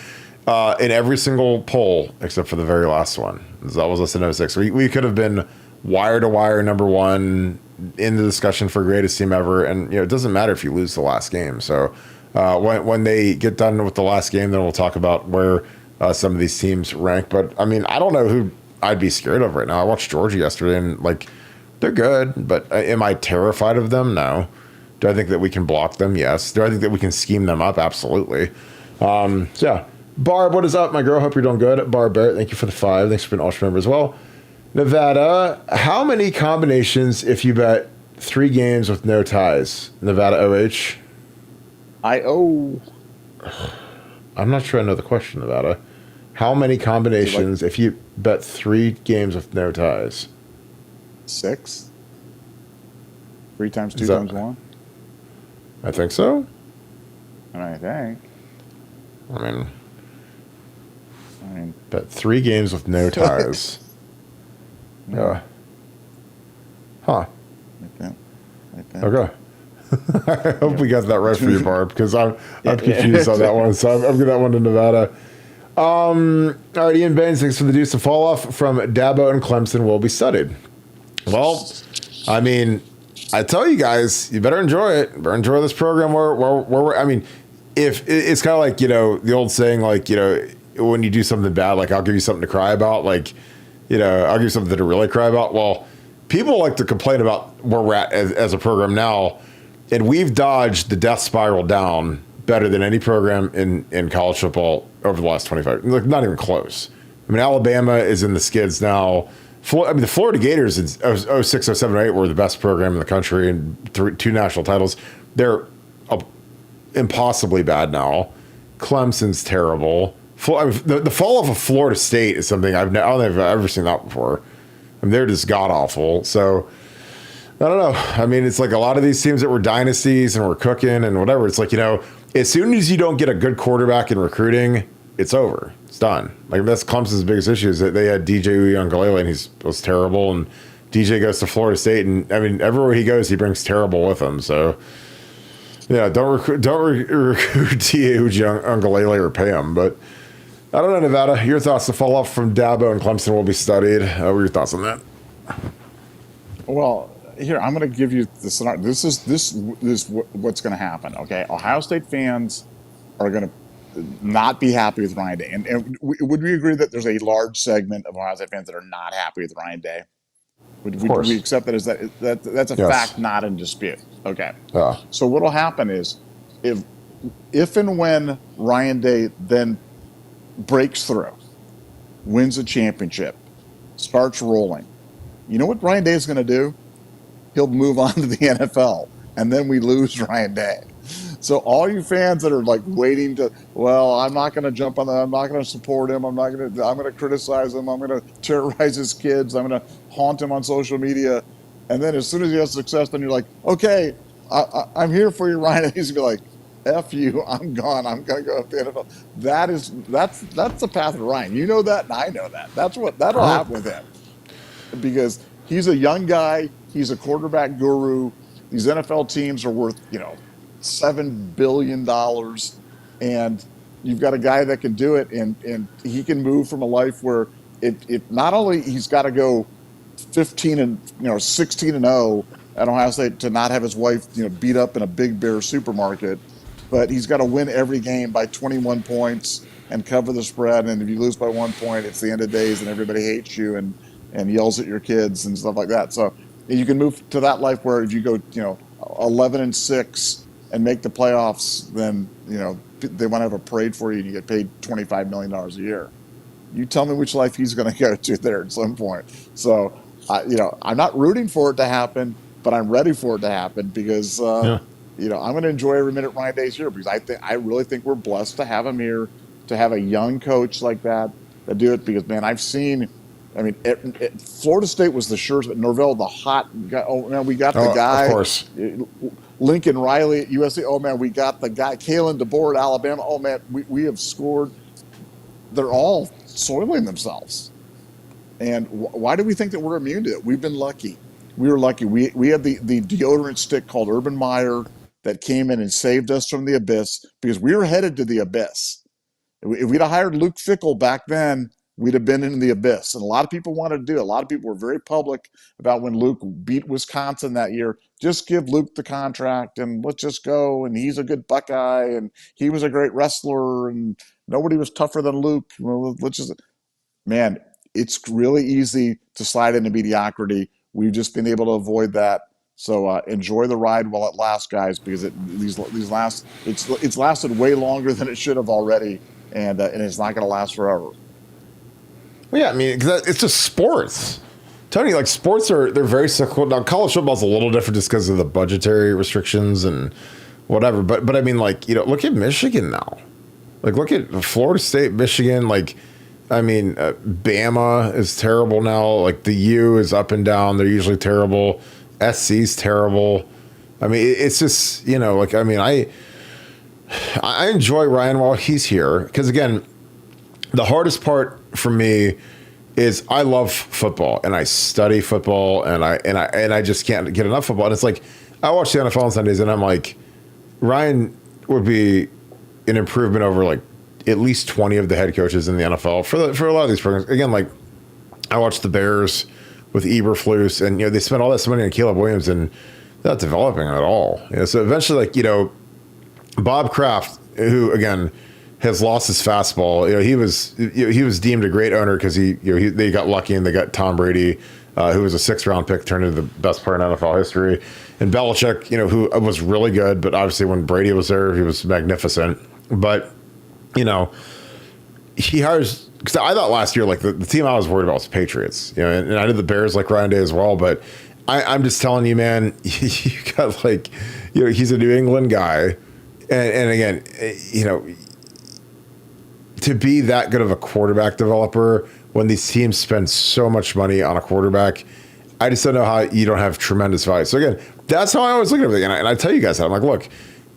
in every single poll except for the very last one. That was us in 06. We could have been wire to wire number 1 in the discussion for greatest team ever, and it doesn't matter if you lose the last game. So when they get done with the last game, then we'll talk about where some of these teams rank. But I mean, I don't know who I'd be scared of right now. I watched Georgia yesterday, and like they're good, but am I terrified of them? No. Do I think that we can block them? Yes. Do I think that we can scheme them up? Absolutely. So yeah. Barb, what is up, my girl? Hope you're doing good. Barb Barrett, thank you for the 5. Thanks for being an Ultra member as well. Nevada, how many combinations if you bet 3 games with no ties? Nevada OH? I'm not sure I know the question, Nevada. How many combinations if you bet 3 games with no ties? 6? 3 times 2 times 1? I think so. I think. I mean, bet 3 games with no ties. Huh. Like that. Okay. I hope we got that right for you, Barb, because I'm confused on that one. So I'm giving that one to Nevada. All right, Ian Baines, thanks for the deuce. The fall off from Dabo and Clemson will be studied. Well, I mean, I tell you guys, you better enjoy it. Better enjoy this program. I mean, if it's kind of like, the old saying, like, when you do something bad, like, I'll give you something to cry about. Like, I'll give you something to really cry about. Well, people like to complain about where we're at as a program now, and we've dodged the death spiral down better than any program in college football over the last 25 years. Like, not even close. I mean, Alabama is in the skids now. The Florida Gators in 06, 07, 08 were the best program in the country and 2 national titles. They're impossibly bad now. Clemson's terrible. The fall off of Florida State is something I don't think I've ever seen that before. I mean, they're just god-awful. So, I don't know. I mean, it's like a lot of these teams that were dynasties and were cooking and whatever. It's like, as soon as you don't get a good quarterback in recruiting, it's over. It's done. Like, that's Clemson's biggest issue is that they had DJ Uiagalelei, and he was terrible. And DJ goes to Florida State, and I mean, everywhere he goes, he brings terrible with him. So, yeah, don't recruit DJ Uiagalelei or pay him. But I don't know, Nevada. Your thoughts? The fall off from Dabo and Clemson will be studied. What are your thoughts on that? Well, here, I'm going to give you the scenario. This is what's going to happen. Okay, Ohio State fans are going to not be happy with Ryan Day, and would we agree that there's a large segment of Ohio State fans that are not happy with Ryan Day? Would we accept that as that's a fact, not in dispute? Okay. So what'll happen is if and when Ryan Day then breaks through, wins a championship, starts rolling, you know what Ryan Day is going to do? He'll move on to the NFL, and then we lose Ryan Day. So all you fans that are like waiting to, well, I'm not going to jump on that. I'm not going to support him. I'm going to criticize him. I'm going to terrorize his kids. I'm going to haunt him on social media. And then as soon as he has success, then you're like, okay, I'm here for you, Ryan. He's going to be like, F you, I'm gone. I'm going to go up to the NFL. That's the path of Ryan. You know that, and I know that. That'll happen with him. Because he's a young guy. He's a quarterback guru. These NFL teams are worth, $7 billion, and you've got a guy that can do it, and he can move from a life where it not only he's got to go 16-0 at Ohio State to not have his wife beat up in a Big Bear supermarket, but he's got to win every game by 21 points and cover the spread. And if you lose by 1 point, it's the end of days, and everybody hates you and yells at your kids and stuff like that. So you can move to that life where if you go 11-6 and make the playoffs, then they want to have a parade for you and you get paid $25 million a year. You tell me which life he's going to go to there at some point. So I'm not rooting for it to happen, but I'm ready for it to happen because I'm going to enjoy every minute Ryan Day's here, because I really think we're blessed to have him here, to have a young coach like that do it. Because man, I've seen. I mean, Florida State was the surest, but Norvell, the hot guy. Oh man, we got the guy. Of course. Lincoln Riley at USC. Oh man, we got the guy. Kalen DeBoer at Alabama. Oh man, we have scored. They're all soiling themselves. And why do we think that we're immune to it? We've been lucky. We were lucky. We had the deodorant stick called Urban Meyer that came in and saved us from the abyss, because we were headed to the abyss. If we'd have hired Luke Fickell back then, we'd have been in the abyss. And a lot of people wanted to do it. A lot of people were very public about when Luke beat Wisconsin that year. Just give Luke the contract and let's just go. And he's a good Buckeye and he was a great wrestler and nobody was tougher than Luke. Well, man, it's really easy to slide into mediocrity. We've just been able to avoid that. So enjoy the ride while it lasts, guys, because it's lasted way longer than it should have already, and it's not going to last forever. Well, yeah, I mean, it's just sports. Tony, like sports they're very cyclical. Now, college football's a little different just because of the budgetary restrictions and whatever. But I mean, like, look at Michigan now. Like, look at Florida State, Michigan. Like, I mean, Bama is terrible now. Like, the U is up and down. They're usually terrible. SC's terrible. I mean, it's just, like, I mean, I enjoy Ryan while he's here because, again, the hardest part for me is I love football and I study football and I just can't get enough football. And it's like I watch the NFL on Sundays and I'm like, Ryan would be an improvement over like at least 20 of the head coaches in the NFL for a lot of these programs. Again, like I watched the Bears with Eberflus, and they spent all this money on Caleb Williams, and they're not developing at all. So eventually, like Bob Kraft, who again has lost his fastball. He was deemed a great owner because they got lucky and they got Tom Brady, who was a 6th-round pick, turned into the best player in NFL history, and Belichick, who was really good, but obviously when Brady was there, he was magnificent. But he hires. Because I thought last year, like the team I was worried about was the Patriots, and I did the Bears like Ryan Day as well. But I'm just telling you, man, you got like, he's a New England guy, and again, to be that good of a quarterback developer when these teams spend so much money on a quarterback, I just don't know how you don't have tremendous value. So again, that's how I always look at everything, and I tell you guys that I'm like, look,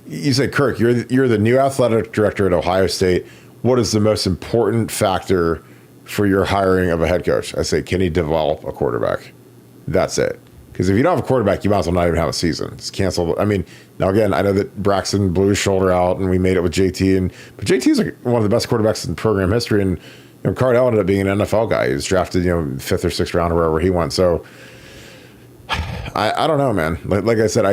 you say, Kirk, you're the new athletic director at Ohio State. What is the most important factor for your hiring of a head coach? I say, can he develop a quarterback? That's it. Because if you don't have a quarterback, you might as well not even have a season. Just cancel. I mean, now again, I know that Braxton blew his shoulder out, and we made it with JT, but JT is like one of the best quarterbacks in program history, and Cardell ended up being an NFL guy. He was drafted, 5th or 6th round or wherever he went. So I don't know, man. Like I said,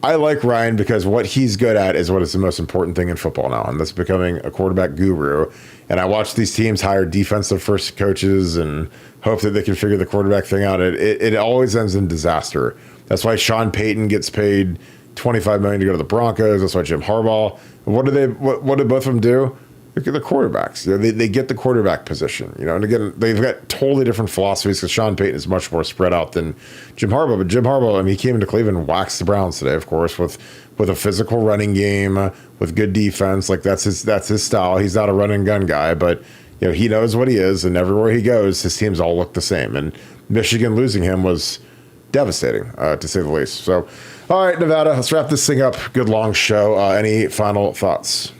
I like Ryan because what he's good at is what is the most important thing in football now, and that's becoming a quarterback guru. And I watch these teams hire defensive first coaches and hope that they can figure the quarterback thing out. It always ends in disaster. That's why Sean Payton gets paid $25 million to go to the Broncos. That's why Jim Harbaugh. What did both of them do? The quarterbacks. They get the quarterback position. And again, they've got totally different philosophies because Sean Payton is much more spread out than Jim Harbaugh. But Jim Harbaugh, he came into Cleveland and waxed the Browns today, of course, with a physical running game, with good defense. Like that's his style. He's not a run and gun guy, but he knows what he is, and everywhere he goes, his teams all look the same. And Michigan losing him was devastating, to say the least. So, all right, Nevada, let's wrap this thing up. Good long show. Any final thoughts?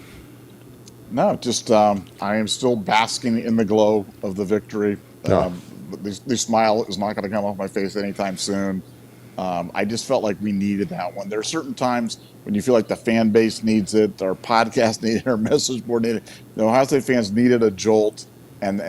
No, just I am still basking in the glow of the victory. No. The smile is not going to come off my face anytime soon. I just felt like we needed that one. There are certain times when you feel like the fan base needs it, our podcast needed it, our message board needed it. The Ohio State fans needed a jolt, and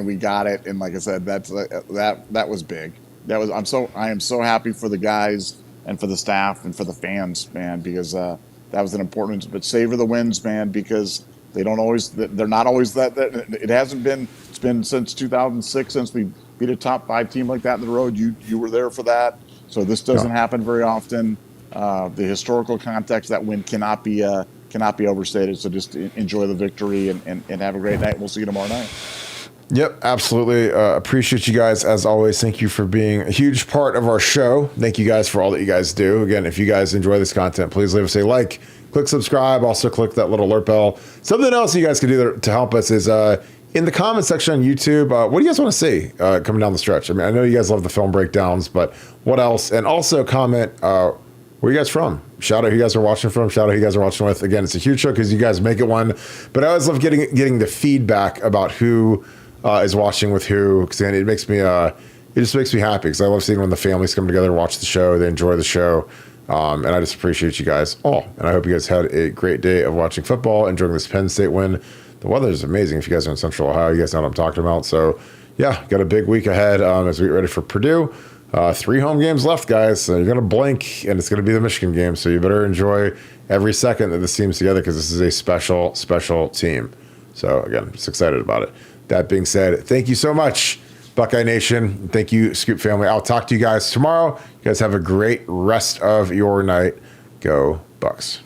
we got it. And like I said, that was big. I am so happy for the guys and for the staff and for the fans, man, because that was an important. But savor the wins, man, because they're not always that. It hasn't been. It's been since 2006 since we beat a top 5 team like that in the road. You were there for that, so this doesn't happen very often. The historical context, that win cannot be overstated. So just enjoy the victory and have a great night. We'll see you tomorrow night. Yep, absolutely. Appreciate you guys as always. Thank you for being a huge part of our show. Thank you guys for all that you guys do. Again, if you guys enjoy this content, please leave us a like, click subscribe, also click that little alert bell. Something else you guys can do to help us is in the comment section on YouTube, what do you guys want to see coming down the stretch? I mean, I know you guys love the film breakdowns, but what else? And also comment, where are you guys from? Shout out who you guys are watching from. Shout out who you guys are watching with. Again, it's a huge show because you guys make it one. But I always love getting the feedback about who is watching with who, because it makes me it just makes me happy because I love seeing when the families come together and watch the show. They enjoy the show, and I just appreciate you guys all. And I hope you guys had a great day of watching football, enjoying this Penn State win. The weather is amazing. If you guys are in Central Ohio, you guys know what I'm talking about. So yeah, got a big week ahead as we get ready for Purdue. 3 home games left, guys. So you're gonna blink, and it's gonna be the Michigan game. So you better enjoy every second that this team's together because this is a special, special team. So again, just excited about it. That being said, thank you so much, Buckeye Nation. Thank you, Scoop family. I'll talk to you guys tomorrow. You guys have a great rest of your night. Go Bucks.